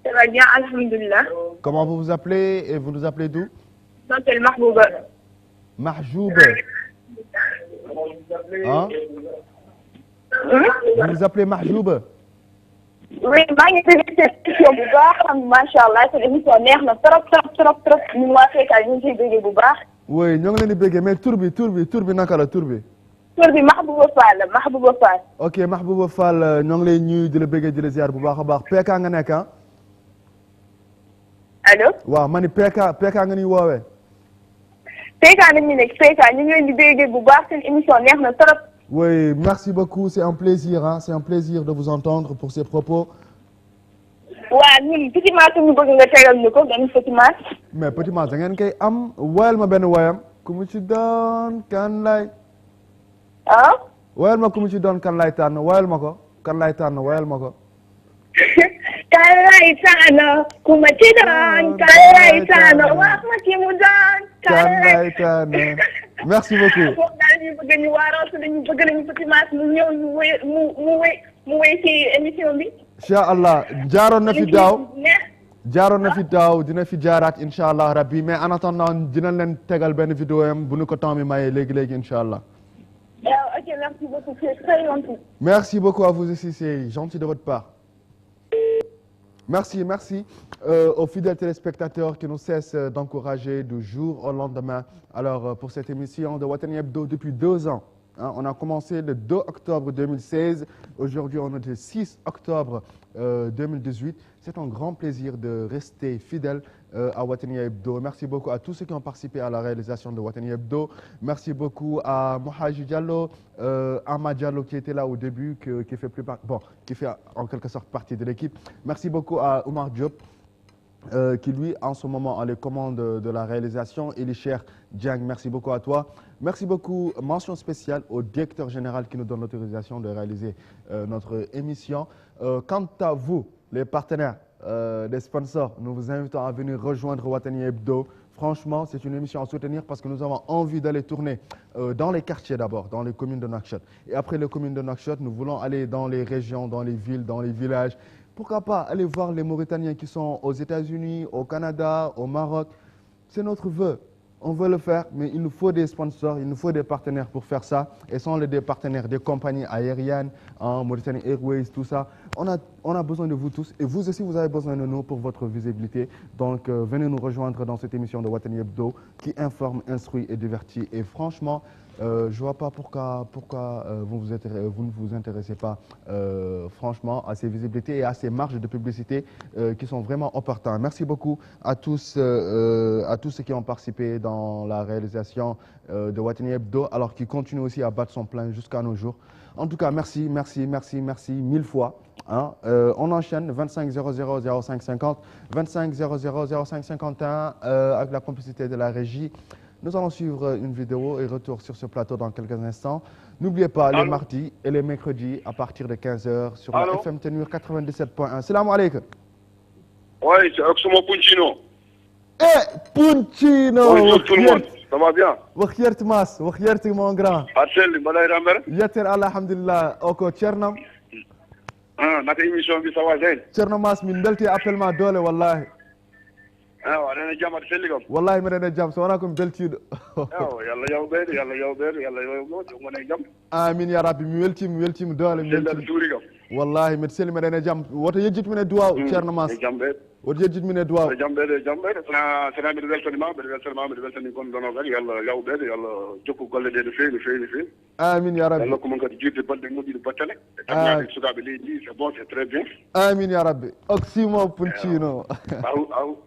Ça va bien, alhamdulillah. Comment vous vous appelez et vous nous appelez d'où? Je m'appelle Mahbouba. Mahjouba. Hein? Vous vous appelez Mahjouba? Oui, maa ngi déglu seen émission bu baax macha allah seen émission neex na trop ñun waa Feka ñu ngi ciy déggee bu baax. oui ñoo ngi leen di béggee mais tur bi naka la tur bi? tur bi Mahbouba Fall la Mahbouba Fall. ok Mahbouba Fall ñoo ngi lay ñuy di la béggee di la ziar bu baax a baax Peka nga nekk ah. allo. waaw ma ni Peka nga ñuy woowee. Peka nañu nekk Peka ñu ngi leen di béggee bu baax seen émission neex na trop. Oui, merci beaucoup. C'est un plaisir, hein. C'est un plaisir de vous entendre pour ces propos. waaw ñun Petit Mass ñu bëgg nga tegal ñu ko benn Petit Mass. mais Petit Mass da ngeen koy am woyal ma benn woyam. ku mu ci doon kan lay. ah. woyal ma ku mu ci doon kan lay tànn woyal ma ko kan lay tànn woyal ma ko. kan lay tànn ku ma ci doon kan lay tànn wax ma ci mu doon. kan lay tànn merci beaucoup. foofu daal ñu bëgg ñu waaroo si dañu bëgg nañu Petit Mass mu ñëw mu wéy ci émission bi. incha allah jaaroon na fi daaw dina fi jaaraat incha allah rabbi mais en attendant dina leen tegal benn vidéo am bu nu ko temps mi maye léegi incha allah. ok merci beaucoup c'est très gentil. merci beaucoup à vous aussi c'est gentil de votre part. Merci aux fidèles téléspectateurs qui nous cessent d'encourager du jour au lendemain. Alors, pour cette émission de Watani Hebdo depuis 2 ans, hein, on a commencé le 2 octobre 2016. Aujourd'hui, on est le 6 octobre 2018. C'est un grand plaisir de rester fidèle à Watani Hebdo. Merci beaucoup à tous ceux qui ont participé à la réalisation de Watani Hebdo. Merci beaucoup à Mohaji Diallo, Ahmad Diallo qui était là au début, qui fait en quelque sorte partie de l'équipe. Merci beaucoup à Oumar Diop, qui lui en ce moment a les commandes de la réalisation. Elisher Diang, merci beaucoup à toi. Merci beaucoup, mention spéciale au directeur général qui nous donne l'autorisation de réaliser notre émission. Quant à vous, les partenaires, les sponsors, nous vous invitons à venir rejoindre Watani Hebdo. Franchement, c'est une émission à soutenir parce que nous avons envie d'aller tourner dans les quartiers d'abord, dans les communes de Nouakchott. Et après les communes de Nouakchott, nous voulons aller dans les régions, dans les villes, dans les villages. Pourquoi pas aller voir les Mauritaniens qui sont aux États-Unis, au Canada, au Maroc. C'est notre vœu. On veut le faire, mais il nous faut des sponsors, il nous faut des partenaires pour faire ça. Et sont des partenaires des compagnies aériennes, Mauritanie Airways, tout ça. On a besoin de vous tous. Et vous aussi, vous avez besoin de nous pour votre visibilité. Donc, venez nous rejoindre dans cette émission de Watani Hebdo qui informe, instruit et divertit. Et franchement, je ne vois pas pourquoi vous ne vous intéressez pas franchement à ces visibilités et à ces marges de publicité qui sont vraiment opportunes. Merci beaucoup à tous ceux qui ont participé dans la réalisation de Watani Hebdo, alors qui continue aussi à battre son plein jusqu'à nos jours. En tout cas, merci 1000 fois. Hein. On enchaîne 25 00 05 50, 25 00 05 51 avec la complicité de la régie. Nous allons suivre une vidéo et retour sur ce plateau dans quelques instants. N'oubliez pas, les mardis et les mercredis à partir de 15h sur la FM Tenur 97.1. Salam alaikum. Oui, c'est Oxmo Puncino. Puncino. Bonjour tout le monde, ça va bien? Wakhiyert Mas, wakhiyert mon grand. Arsène, Malay Ramber. Yater Allah, alhamdulillah. Oko Tchernam. Naka émission bi ça va Zayn. Tcherno Mas, min belti appellement dole wallahi. waɗana jam aɗa selli kam wallahi mbiɗene jaam so wona komi beltiɗo yalla yawɓeede yalla yawɓeede yalla yawmo jom wona e jaam amin ya rabbi mi weltima doole mi weltima tuuri kam wallahi mbiɗa selli mbiɗene e jaam woto yejjitmin e duwaw ceerno mas e jamɓeede woto yejjitmin e duwaw jamɓeede sona mbiɗa weltanima mbiɗa weltani gonɗo ɗono kadi yalla yawɓeede yalla jokku golle ɗe no feewi no feewi no feewi amin ya rabbi yalla ko mon kadi jirde balɗe moƴƴiɗe battane e tamnaade sukaɓe leydi ndi c'est bon c'est très bien amin ya rabbi oximo puncino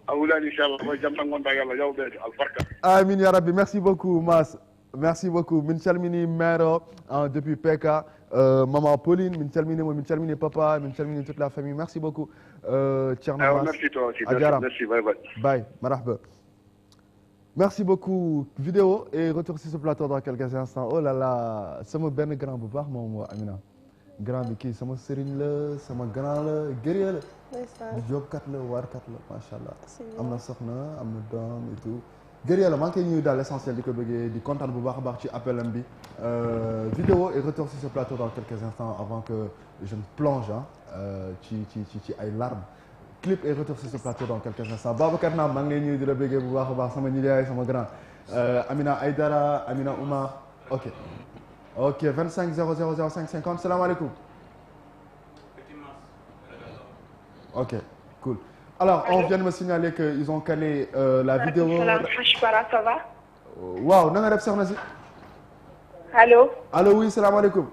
a hulani inchallah koye jaam tan gonɗa yalla yawɓeede albarka amin ya rabbi merci beaucoup mas merci beaucoup min calmini maire o depuis PK maman Pauline min calminimo min calmini papa min calmini toute la famille merci beaucoup Thierno Mas merci toi aussi a jarama merci bye bye bye marhaba Merci beaucoup. Vidéo et retour sur ce plateau dans quelques instants. Oh là là, sama benn grand bu baax moom moo Amina. Grand bi kii sama sëriñ la sama grand la guerrier la. Jóobkat la waarkat la macha allah. am na soxna am na doom et tout. guerrier la maa ngi koy ñuy daal l'essentiel di ko bëggee di kontaan bu baax a baax ci appelam bi. Vidéo et retour sur ce plateau dans quelques instants avant que je me plonge ci ay larmes. Clip et retour sur ce plateau dans quelques instants. Babacar Naam maa ngi lay ñuy di la bëggee bu baax a baax sama nijaay sama grand. Amina Aïdara Amina Oumar ok. Ok 25 00 05 50 salaamaaleykum. Ok cool. Alors on vient de me signaler que ils ont calé la vidéo. Ça va. waaw na nga def soxna si. Allô. Allô oui salaamaaleykum.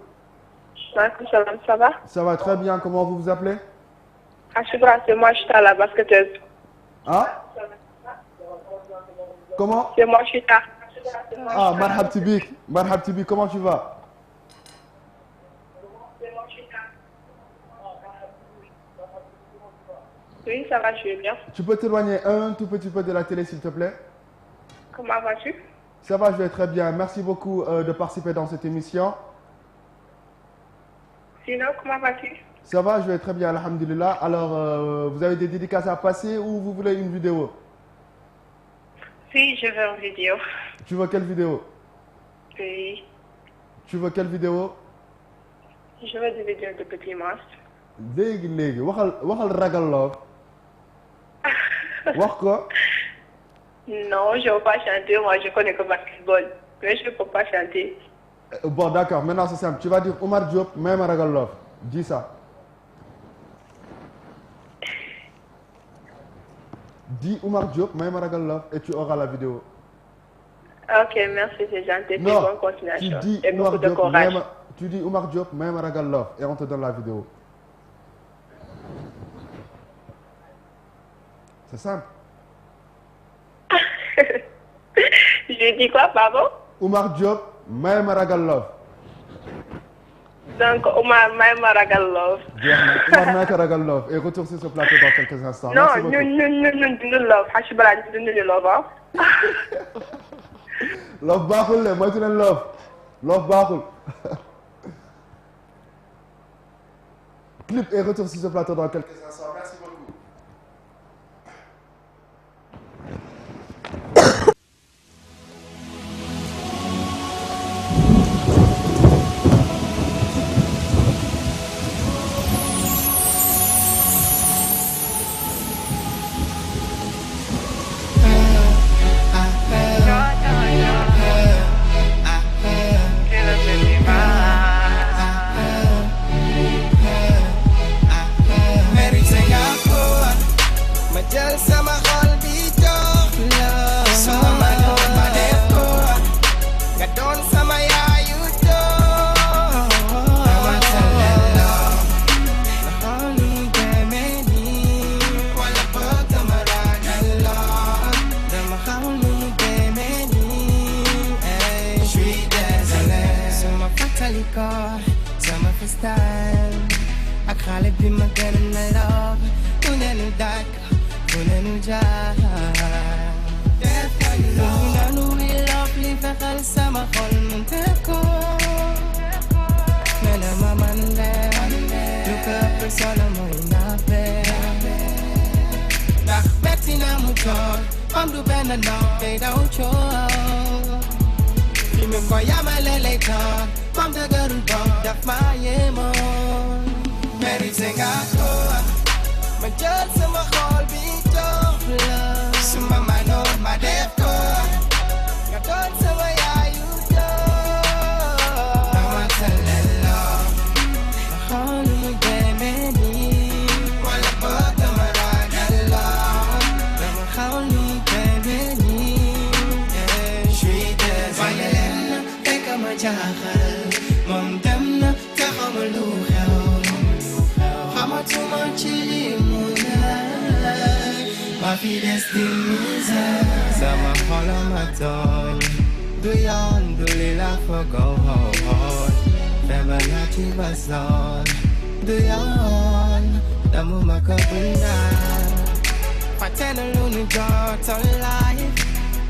Maaleykum salaam ça va. Ça va très bien comment vous vous appelez. Ashibra c'est moi je suis la basketteuse. Ah. Comment. C'est moi je suis là. Ah marhab Tibik comment tu vas. Oui ça va je vais bien. Tu peux t'éloigner un tout petit peu de la télé s'il te plaît. Comment vas-tu? Ça va je vais très bien merci beaucoup de participer dans cette émission. Sinon comment vas-tu? Ça va je vais très bien alhamdulillah alors vous avez des dédicaces à passer ou vous voulez une vidéo? Si je veux une vidéo. Tu veux quelle vidéo? Oui. Tu veux quelle vidéo? Je veux des vidéos de Petit Mass. léegi waxal ragal love. wax ko. Non je veux pas chanter moi je connais que basketball mais je peux pas chanter. Bon d'accord maintenant c'est simple tu vas dire Oumar Diop may ma ragal love dis ça. Dis Oumar Diop may ma ragal love et tu auras la vidéo. Ok merci c'est gentil. Non bonne continuation. tu dis et beaucoup de courage. Tu dis Oumar Diop may ma ragal love et on te donne la vidéo. C'est simple. Je dis quoi pardon? Oumar Diop may ma ragal love. Donc Oumar may ma ragal love. Oumar may ko ragal love et retour sur ce plateau dans quelques instants. Non ñun dundu love Hachibala ñu dundu love ah. Love baaxul le moytu leen love baaxul. Clip et retour sur ce plateau dans quelques instants. Merci beaucoup.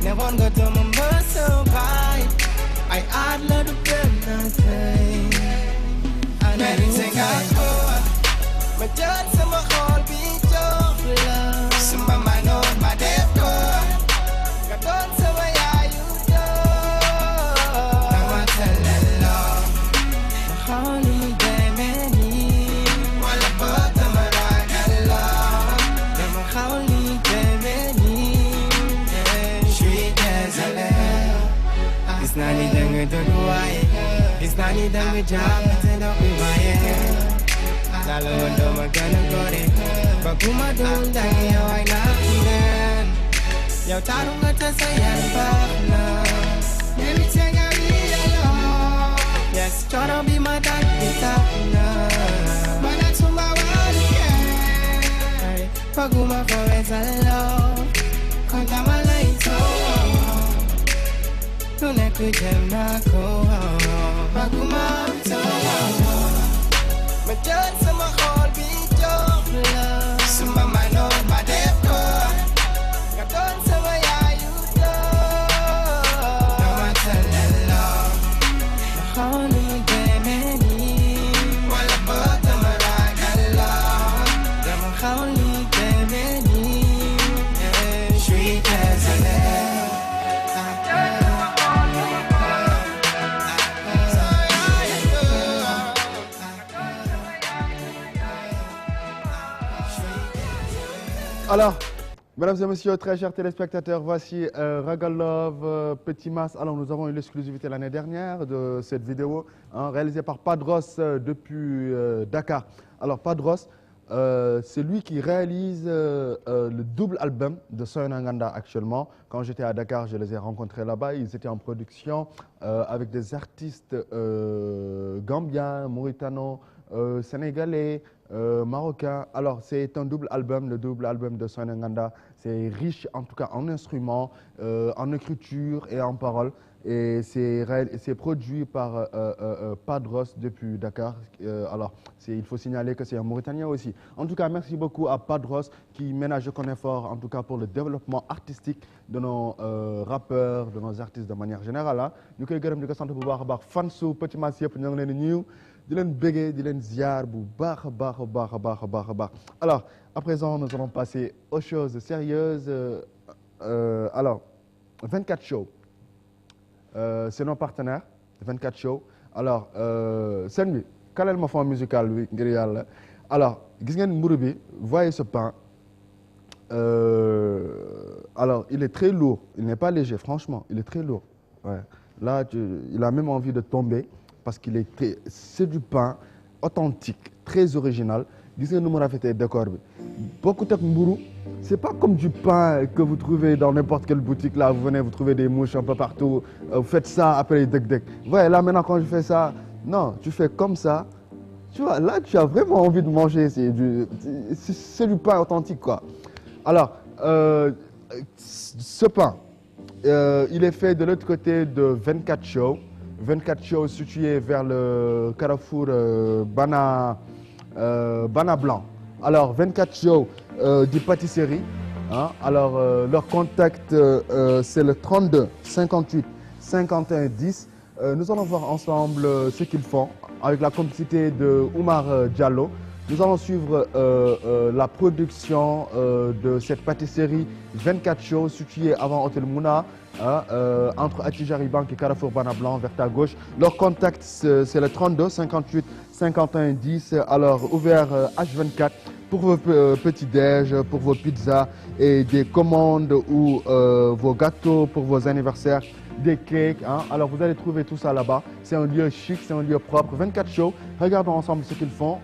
Never got to my muscle by. I add little bit nothing. And anything I go. My judge and my heart beat of love. Some of my know my death door. Got on some of you do. Now I tell you love. My honey, damn it. While I put them around and love. Then my honey, damn it. Sweet as a lamb. It's not even good to why. It's not even good job. It's not be why. Lalo ndo magana gore Baguma dun dagi yaw ay nakinan Yaw tarong at sasayan bakla Everything I need alone Yes, tryna be my daddy na Mana sumawari yan Baguma forest alone Konta malay ito Nune kujem na ko Baguma ito my judge and my heart beat of love. Some of my know my death door. Got on some of you do. Now I tell you love. My honey damn it. While I put them around and love. Yeah, my honey damn it. Sweet as a lamb. Alors, mesdames et messieurs, très chers téléspectateurs, voici Raga Love, Petit Mas. Alors, nous avons eu l'exclusivité l'année dernière de cette vidéo, réalisée par Padros depuis Dakar. Alors, Padros, c'est lui qui réalise le double album de Soyons Nganda actuellement. Quand j'étais à Dakar, je les ai rencontrés là-bas. Ils étaient en production avec des artistes gambiens, mauritano, sénégalais, marocain. Alors, c'est un double album, le double album de Soyons Nganda. C'est riche, en tout cas, en instruments, en écriture et en paroles. Et c'est produit par Padros depuis Dakar. Alors, il faut signaler que c'est un Mauritanien aussi. En tout cas, merci beaucoup à Padros qui ménage de connaît fort, en tout cas pour le développement artistique de nos rappeurs, de nos artistes de manière générale. Nous koy gërëm di ko sant bu baax a baax fansu Petit Mass yëpp ñoo ngi leen di nuyu di leen béggee di leen ziar bu baax a baax a baax a baax a baax a baax. Alors, à présent, nous allons passer aux choses sérieuses. Alors, 24 shows. C'est nos partenaires 24 shows. Alors scène bi kaleel ma fond musical bi ngir yàlla. Alors gis ngeen mburu bi voyez ce pain. Alors il est très lourd, il n'est pas léger, franchement il est très lourd. Ouais. Là il a même envie de tomber parce qu'il est c'est du pain authentique, très original. Gis ngeen nu mu rafetee décor bi bokkut ak mburu. C'est pas comme du pain que vous trouvez dans n'importe quelle boutique. Là, vous venez, vous trouvez des mouches un peu partout. Vous faites ça, après, dec. Ouais, là, maintenant, quand je fais ça, non, tu fais comme ça. Tu vois, là, tu as vraiment envie de manger. C'est du pain authentique, quoi. Alors, ce pain, il est fait de l'autre côté de 24 shows. 24 shows situés vers le carrefour Bana Blanc. Alors, 24 shows du pâtisserie. Hein? Alors, leur contact, c'est le 32 58 51 10. Nous allons voir ensemble ce qu'ils font avec la complicité de Oumar Diallo. Nous allons suivre la production de cette pâtisserie 24 shows située avant Hôtel Mouna, entre Atijari Bank et Carrefour Bana Blanc, vers ta gauche. Leur contact, c'est le 32 58 51 10. Alors, ouvert H24 pour vos petits-déj, pour vos pizzas et des commandes ou vos gâteaux pour vos anniversaires, des cakes. Hein. Alors, vous allez trouver tout ça là-bas. C'est un lieu chic, c'est un lieu propre. 24 shows. Regardons ensemble ce qu'ils font,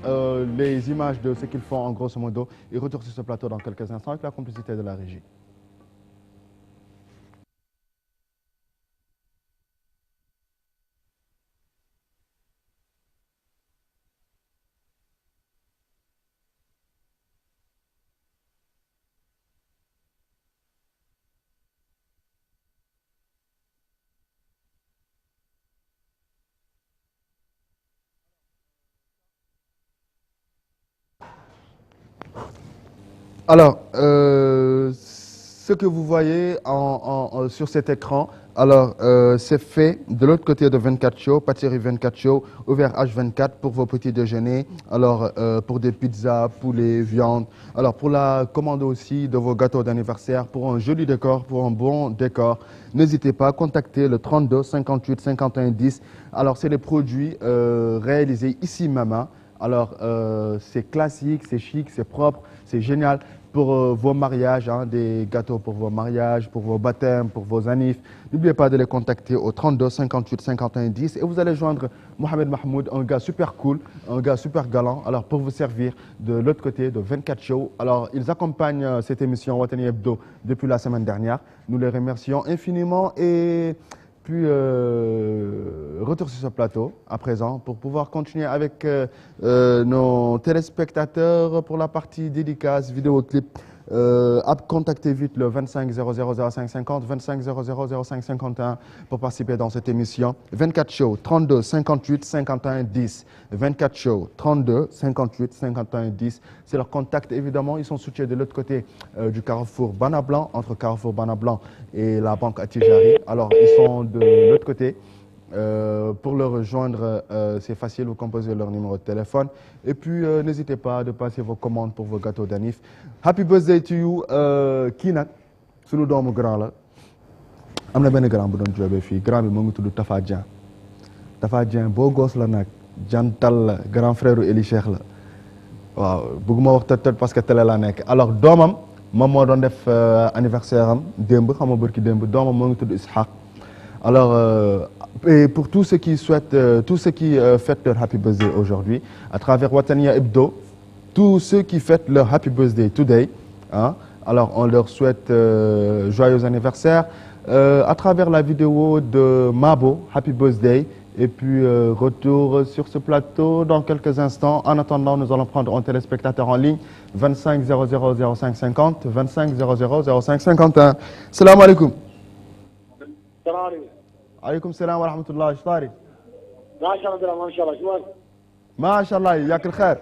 les images de ce qu'ils font en grosso modo. Et retour sur ce plateau dans quelques instants avec la complicité de la régie. Alors, ce que vous voyez sur cet écran, alors c'est fait de l'autre côté de 24 Show, pâtisserie 24 Show, ouvert H24 pour vos petits déjeuners, alors pour des pizzas, poulets, viande, alors pour la commande aussi de vos gâteaux d'anniversaire, pour un joli décor, pour un bon décor, n'hésitez pas à contacter le 32 58 51 10. Alors c'est des produits réalisés ici même. Alors c'est classique, c'est chic, c'est propre, c'est génial. Pour vos mariages, des gâteaux pour vos mariages, pour vos baptêmes, pour vos annives. N'oubliez pas de les contacter au 32 58 51 10 et vous allez joindre Mohamed Mahmoud, un gars super cool, un gars super galant, alors pour vous servir de l'autre côté de 24 Show. Alors ils accompagnent cette émission Watani Hebdo depuis la semaine dernière. Nous les remercions infiniment et puis retour sur ce plateau à présent pour pouvoir continuer avec nos téléspectateurs pour la partie dédicace, vidéoclip. Contactez vite le 25 00 05 50, 25 00 05 51 pour participer dans cette émission. 24 Show, 32 58 51 10. 24 Show, 32 58 51 10. C'est leur contact évidemment. Ils sont situés de l'autre côté du carrefour Bana Blanc, entre carrefour Bana Blanc et la banque Attijari. Alors ils sont de l'autre côté. Pour le rejoindre, c'est facile, vous composez leur numéro de téléphone. Et puis, n'hésitez pas de passer vos commandes pour vos gâteaux d'anniv. Happy birthday to you. Kii nag sunu doomu grand la am na benn grand bu doon joobee fii grand bi mu ngi tudd Tafa Dieng. Tafa Dieng boo goos la nag jantal la grand frère Eli Cheikh la waaw bëgguma wax tët parce que télé la nekk. Alors doomam moom moo doon def anniversaire am démb xam nga bërki démb doomam moo ngi tudd Ishaq. Alors, et pour tous ceux qui souhaitent, tous ceux qui fêtent leur happy birthday aujourd'hui, à travers Watania Hebdo, tous ceux qui fêtent leur happy birthday today, alors on leur souhaite joyeux anniversaire. À travers la vidéo de Mabo, happy birthday, et puis retour sur ce plateau dans quelques instants. En attendant, nous allons prendre un téléspectateur en ligne, 25 00 05 50, 25 00 05 51. Salam alaikum. السلام عليكم. عليكم السلام ورحمة الله. ايش طاري؟ ما شاء الله ما شاء الله شو ما شاء الله ياك الخير.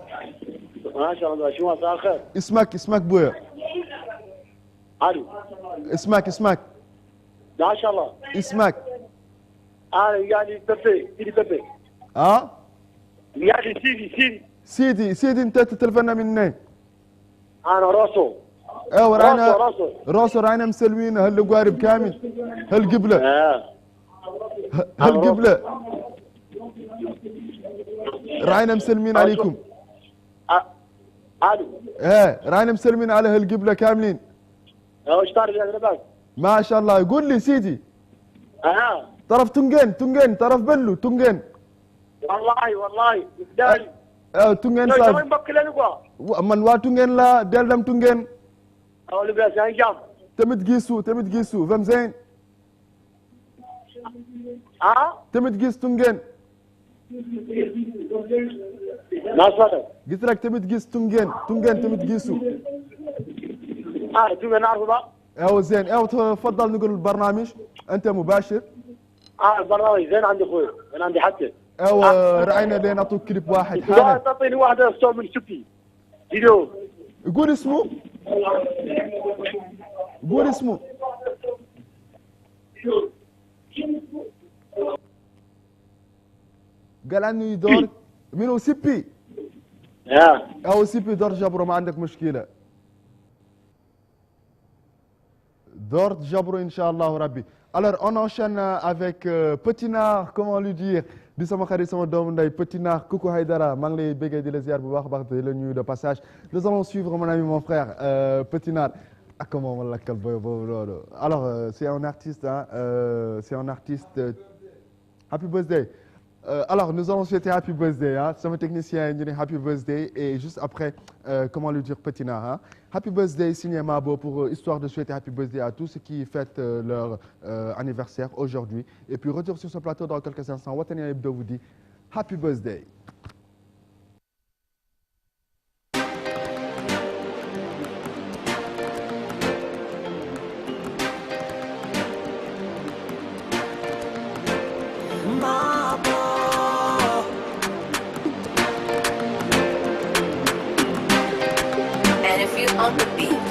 ما شاء الله شو مساء الخير. اسمك بويا. علي. اسمك. ما شاء الله. اسمك. أنا يعني سيدي بيبي. يعني سيدي أنت تتلفنا مني. أنا راسو. ايوه راسو راينا مسلمين هالقوارب كامل هالقبله هالقبله راينا مسلمين عليكم. الو راينا مسلمين على هالقبله كاملين. ايش طاري يا غربان؟ ما شاء الله. يقول لي سيدي طرف تنقين طرف بلو تنقين. والله داري تنقين صاحب من وا تنقين لا دلدم تنقين. أولي بس يعني جام. تمت قيسو فهم زين. تمت قيس تنقين. ما صدق. قلت لك تمت قيس تنقين تمت قيسو. تنقين أعرفه بقى. أيوة زين. تفضل نقول البرنامج أنت مباشر. البرنامج زين عندي أخوي أنا عندي حتى. أيوة رأينا لين أعطوك كليب واحد حالا. تعطيني واحدة صور من شوفي. فيديو. يقول اسمه. قال عنه يدور منو سيبي. أو سيبي دور جبره ما عندك مشكلة. دور جبره إن شاء الله ربي. Alors on enchaîne avec Petit Nar, comment lui dire, di sama xarit sama doomu ndey Petit Nar, Coucou Haïdara, maa ngi lay béggee di la ziar bu baax a baax di la nuyu de passage. Nous allons suivre mon ami mon frère Petit Nar. Ah comment ma lakkal boy boobu loolu. Alors c'est un artiste happy birthday. Alors nous allons souhaiter happy birthday sama technicien ñu ne happy birthday et juste après comment lui dire Petit Nar happy birthday signé Mabo pour histoire de souhaiter happy birthday à tous ceux qui fêtent leur anniversaire aujourd'hui et puis retour sur ce plateau dans quelques instants. Watani Hebdo vous dit happy birthday. On the beat.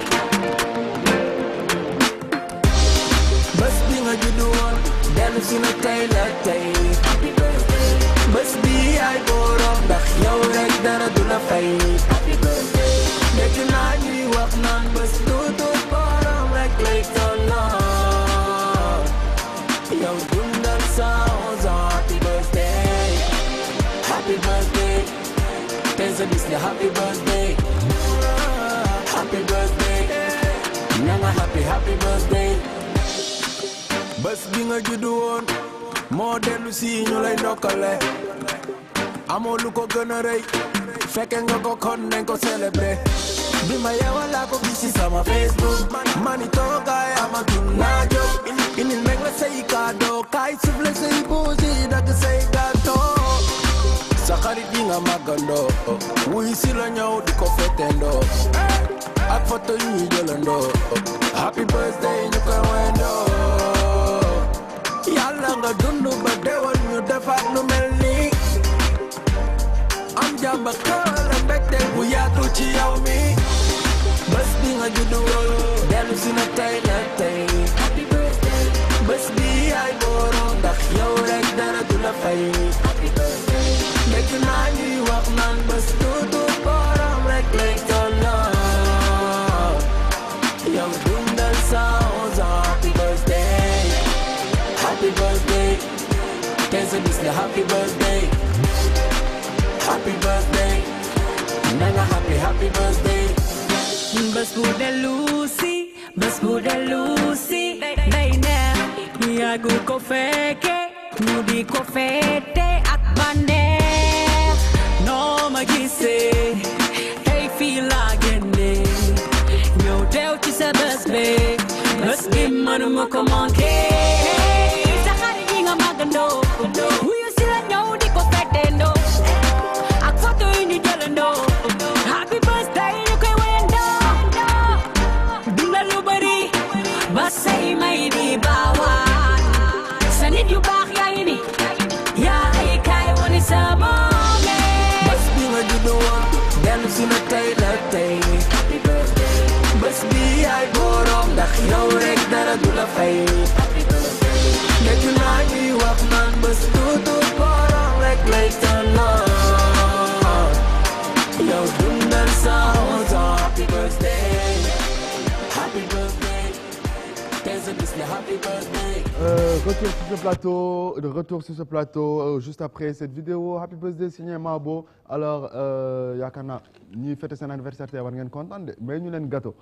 fay happy birthday dégg naa ñuy wax naan bés tuutu borom rek lay tolloon yow dundal 111 ans happy birthday happy birthday tey sa bis la happy birthday happy birthday na nga happy birthday bés bi nga juddu woon moo dellu si ñu lay ndokkale amoo lu ko gën a rëy fekke nga ko kon nañ ko célébrer bi ma yeewal laa ko gis ci sama Facebook mani toogaay amatul naa jóg indil meg la say cadeau kaay souffle say bougie dagg say gâteau sa xarit yi nga màggandoo wuy si la ñëw di ko fetendoo ak photo yu ñuy jëlandoo happy birthday ñu koy wendoo yàlla nga dund ba déwal ñu defaat lu mel nii am jàmm ak xéwal ak mbégte bu yaatu ci yow mi bés bi nga juddu dellu si na tey la tey happy birthday bés bi yaay borom ndax yow rek dara du la fay happy birthday dégg naa ñuy wax naan bés tuutu borom rek lay tolloon yow dundal 111 ans happy birthday happy birthday tey sa bis la happy birthday happy birthday nanga happy birthday bés bu dellu si bés bu dellu si day neex ñu yàgg ko fekke ñu di ko fete ak bànneex noo ma gisee tey fii laa génne ñëw teew ci sa bés bi mënuma ko manqué sa xarit yi nga màggandoo wuyu si la ñëw di ko fetendoo ak photo yi ñu jëlandoo happy birthday ñu koy wendoo dundal lu bari ba say may di baawaan sa nit yu baax yaa ngi ni yaa ay kaay woni sa moome bés bi nga juddu woon dellu si na tey la tey happy birthday bés bi yaay borom ndax yow rek dara du la fay happy birthday dégg naa ñuy wax naan bés tuutu borom rek lay tolloon yow dundal 111 ans happy birthday happy birthday tey sa bis la happy birthday De retour sur ce plateau, juste après cette vidéo Happy Birthday signé Mabo. Alors yaakaar naa ñuy fêter seen anniversaire tey war ngeen kontaan de mais ñu leen gâteau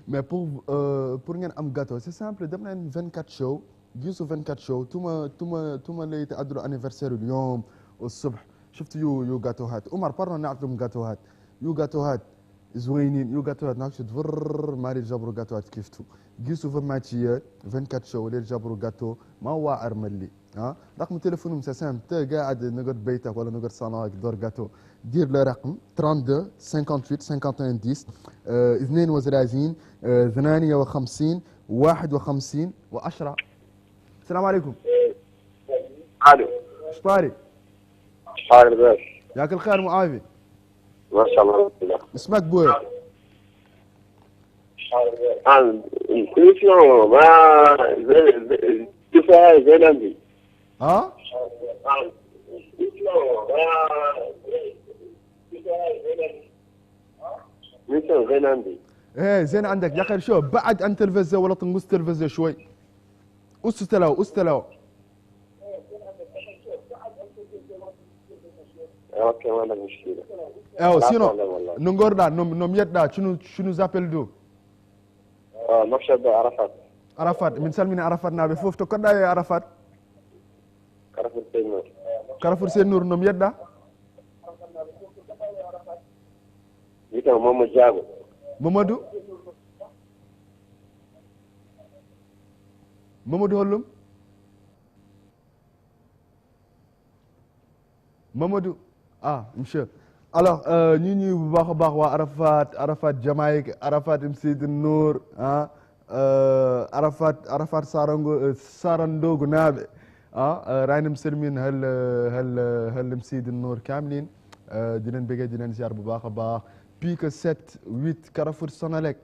mais pour ngeen am gâteau c'est simple dem leen 24 show gisu 24 show tuma لقيت أدرو anniversaire اليوم الصبح شفت يو جاتوهات عمر برا نعطيهم جاتوهات يو جاتوهات زوينين يو جاتوهات ناقص تفر ماري جابرو جاتوهات كيفتو جيسو في ماتشيات 24 شو ليل جابرو جاتو ما هو ارملي ها رقم تليفونهم سام تا قاعد نقعد بيتك ولا نقعد صالونك دور جاتو دير له رقم 32 58 51 10 32 58 51 و10 السلام عليكم. الو شطاري حال بس ياك الخير معافي ما شاء الله اسمك بوي الكويشن ما كفايه زين عندي ها زين عندي ايه زين عندك يا اخي شوف بعد عن تلفزيون ولا تنقص تلفزيون شوي استلو اوكي ما عندك مشكله ايوه سينو نغوردا نوم يدا شنو زابيل دو مقصد عرفات من سلمنا عرفات نابي فوف تو كدا يا عرفات كارفور سينور نوم يدا يتا محمد جابو Mamadou Hollum Mamadou monsieur alors ñu bu baax a baax waa Arafat Jamaïque Arafat Msidi Nour Arafat Sarandogu naaɓe raynim selmin hal Msidi Nour kamlin di leen bëggee di leen ziar bu baax a baax pique 7 8 Carrefour Sonalek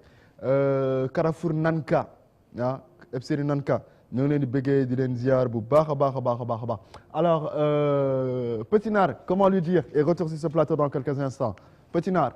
Carrefour Nanka Ebseri Nanka ñoo ngi leen di bëggee di leen ziar bu baax a baax. Alors Petit Nar, comment lui dire et retour sur ce plateau dans quelques instants Petit Nar.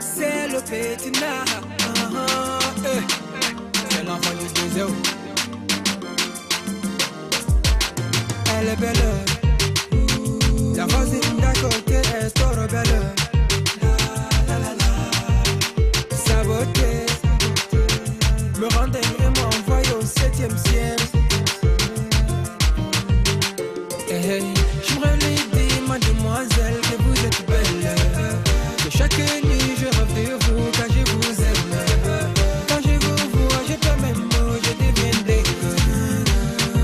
C'est le Petit Nar, c'est l'enfant du désert. Elle est belle, la voisine d'à côté est trop belle. Sa beauté me rendait et m'envoie au 7e ciel. J'aimerais lui dire, mademoiselle, que vous êtes belle. Que chaque nuit je rêve de vous, car je vous aime. Quand je vous vois, je perds mes mots, je deviens dingue.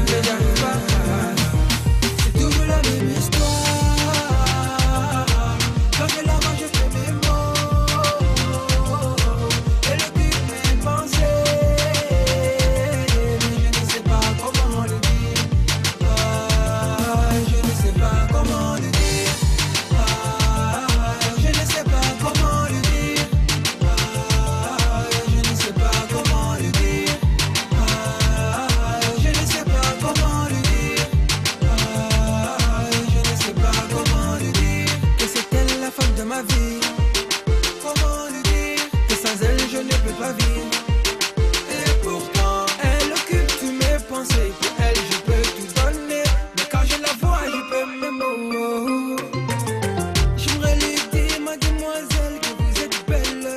Mais j'arrive pas, c'est toujours la même histoire. Quand je la vois, je fais mes mots. Et le but mes pensées, mais je ne sais pas comment le dire. Je ne sais pas comment le dire. Je ne sais pas comment le dire. Je ne sais pas comment le dire. Je ne sais pas comment le dire. Je ne sais pas comment le dire. Que c'est elle la femme de ma vie. Comment le dire? Que sans elle je ne peux pas vivre. Et pourtant elle occupe tous mes pensées. Pour elle je peux tout donner. Mais quand je la vois je peux me mourir. J'aimerais lui dire, mademoiselle, que vous êtes belle.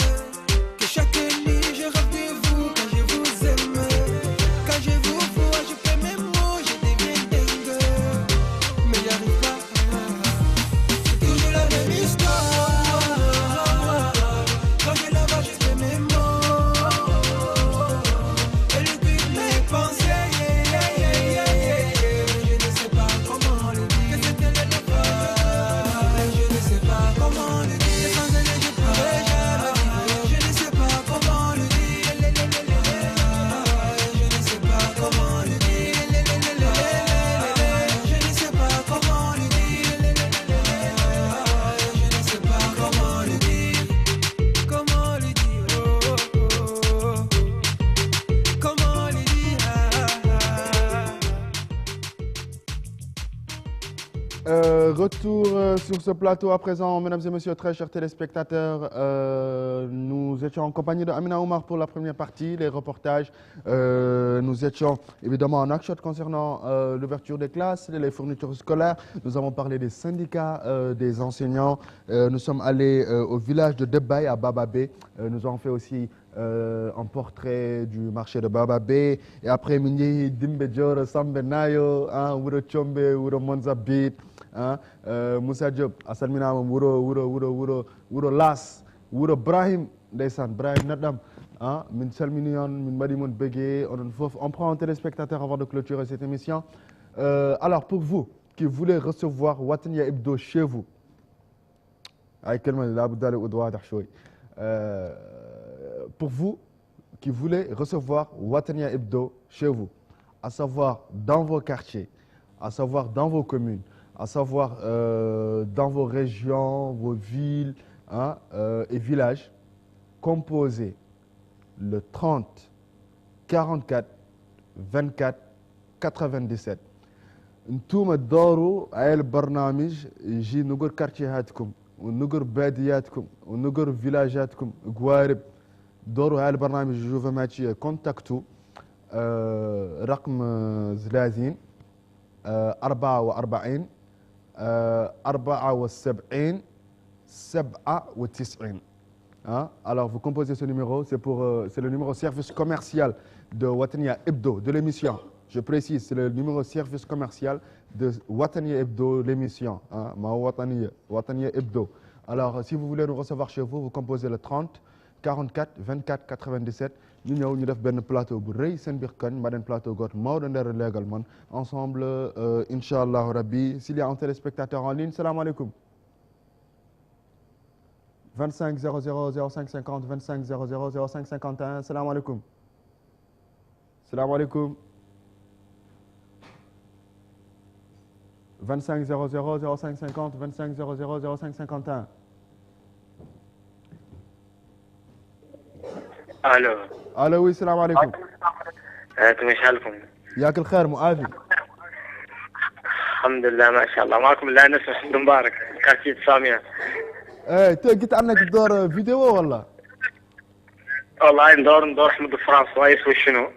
Que chaque nuit je rêve de vous, quand je vous aime. Quand je vous vois, je fais mes mots, je deviens dingue. Mais j'arrive pas, c'est toujours la même histoire. Quand je la vois, je fais mes mots. Et le but de mes pensées, je ne sais pas comment le dire. Que c'est elle le pas, je ne sais pas comment le dire. Sans elle, je pourrais jamais vivre. Je ne sais pas comment le dire. Je ne sais pas comment le dire. Je ne sais pas comment le dire. Je ne sais pas comment le dire. Comment le dire? Comment le dire? Retour sur ce plateau à présent, mesdames et messieurs, très chers téléspectateurs. Nous étions en compagnie de Amina Oumar pour la première partie, les reportages. Nous étions évidemment en action concernant l'ouverture des classes, les fournitures scolaires. Nous avons parlé des syndicats des enseignants. Nous sommes allés au village de Debay à Bababé. Nous avons fait aussi un portrait du marché de Bababé. Et après, Mini Dimbe Dior, Sambe Nayo, Wuro Chombe, Wuro Monzabit. Moussa Diop asalminama wuro Las wuro Brahim ndeysaan Brahim Nadam min salmini on min mbaɗi mon bégué onon fof. On prend un téléspectateur avant de clôturer cette émission. Alors pour vous qui voulez recevoir Watania Hebdo chez vous, pour vous qui voulez recevoir Watania Hebdo chez vous, à savoir dans vos quartiers, à savoir dans vos communes, à savoir dans vos régions, vos villes et villages, composez le 30 44 24 97. انتم تدوروا على البرنامج يجي نقر كارتيهاتكم ونقر بادياتكم ونقر فيلاجاتكم قوارب. دوروا على البرنامج جوفا ماتشي كونتاكتو رقم زلازين 44 74 97. Hein? Alors, vous composez ce numéro, c'est le numéro service commercial de Watania Hebdo, de l'émission. Je précise, c'est le numéro service commercial de Watania Hebdo, l'émission. Hein? Watania Hebdo. Alors, si vous voulez nous recevoir chez vous, vous composez le 30 44 24 97. Nous avons un plateau pour Rey Senbirkan, un plateau pour Maudender Legalman. Ensemble, Inch'Allah Rabbi. S'il y a un téléspectateur en ligne, salam alaikum. 25 00 05 50 25 00 05 51. Salam alaikum. Salam alaikum. 25 00 05 50 25 00 05 51. الو الو وي السلام عليكم. كيف حالكم؟ ياك الخير مؤافي. الحمد لله ما شاء الله. معكم الانس محمد مبارك كارتية سامية. ايه انت قلت عنك تدور فيديو ولا؟ والله ندور احمد فرانسوا يسوي شنو؟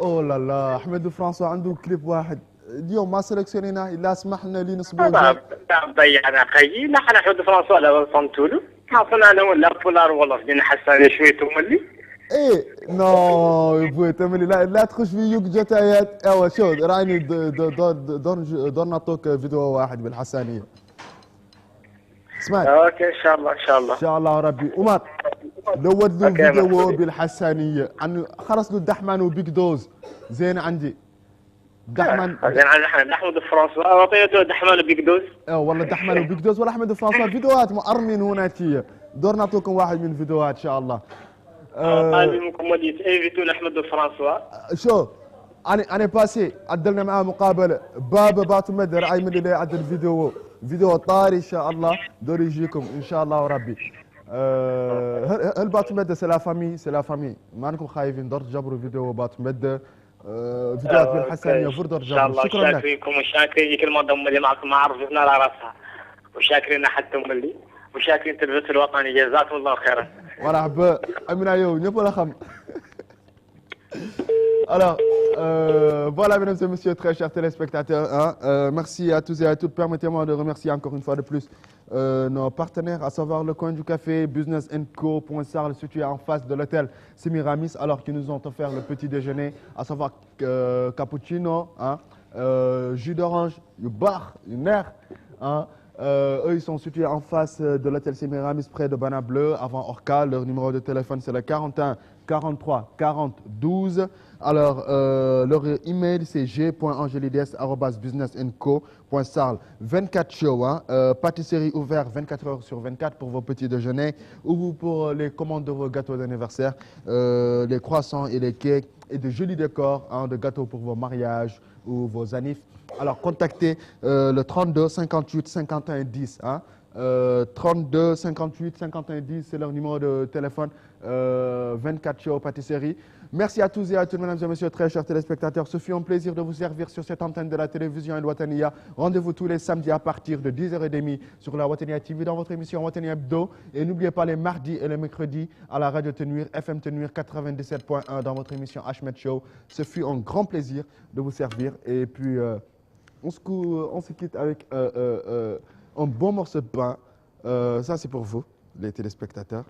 اوه لا لا احمد فرانسوا عنده كليب واحد اليوم ما سلكسيونيناه الا سمح لنا لي نصبوا. ضيعنا قايل لا حنا احمد فرانسوا لا فهمتولو. عطنا انا ولا بولار والله بدينا حساني شويه تملي. ايه نو يبوي تملي لا تخش في يوك جتايات. ايوا شو راني دور نعطوك فيديو واحد بالحسانيه. اسمع اوكي ان شاء الله ان شاء الله ان شاء الله ربي. عمر لود له فيديو بالحسانيه عن خلص له الدحمان وبيك دوز زين عندي دحمان زين عندي احنا احمد فرانسوا اعطيته دحمان وبيك دوز. والله دحمان وبيك دوز ولا احمد فرانسوا فيديوهات مؤرمين هناك دور نعطوكم واحد من الفيديوهات ان شاء الله. هذه منكم وليت ايفيتون احمد فرانسوا. شو انا باسي عدلنا معاه مقابله بابا باتمد رأي من اللي عدل فيديو طاري ان شاء الله دور يجيكم ان شاء الله وربي. هل باتمد سي لا فامي ما انكم خايفين دور تجبروا فيديو باتمد فيديوهات بالحسنيه فردر جبروا. شكرا لك. شاكرينكم وشاكرين كل ما ضم اللي معكم ما عرفتنا على راسها وشاكرين حتى ملي وشاكرين تلفزيون الوطني جزاكم الله خيرا. مرحبا امنا يو نبولا خم. Alors, voilà, mesdames et messieurs, très chers téléspectateurs, hein, merci à tous et à toutes. Permettez-moi de remercier encore une fois de plus nos partenaires, à savoir le coin du café, Business & Co. Sarl, situé en face de l'hôtel Semiramis, alors qu'ils nous ont offert le petit déjeuner, à savoir cappuccino, hein, jus d'orange, du bar, du nerf. Hein, eux, ils sont situés en face de l'hôtel Semiramis, près de Bana Bleu, avant Orca. Leur numéro de téléphone, c'est le 41 43 40 12. Alors, leur email, c'est g.angelides@businessandco.sarl. 24 shows, hein, pâtisserie ouverte 24 heures sur 24 pour vos petits déjeuners ou pour les commandes de vos gâteaux d'anniversaire, les croissants et les cakes et de jolis décors, hein, de gâteaux pour vos mariages ou vos annives. Alors, contactez le 32 58 51 10. Hein, 32 58 51 10, c'est leur numéro de téléphone. 24 shows pâtisserie. Merci à tous et à toutes, mesdames et messieurs, très chers téléspectateurs. Ce fut un plaisir de vous servir sur cette antenne de la télévision El Watania. Rendez-vous tous les samedis à partir de 10h30 sur la Watania TV dans votre émission Watania Hebdo. Et n'oubliez pas les mardis et les mercredis à la radio Tenuire, FM Tenuire 97.1 dans votre émission Ahmed Show. Ce fut un grand plaisir de vous servir. Et puis, on se quitte avec un bon morceau de pain. Ça, c'est pour vous, les téléspectateurs.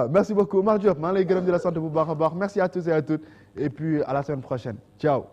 Merci beaucoup Omar Diop, merci à tous et à toutes et puis à la semaine prochaine. Ciao.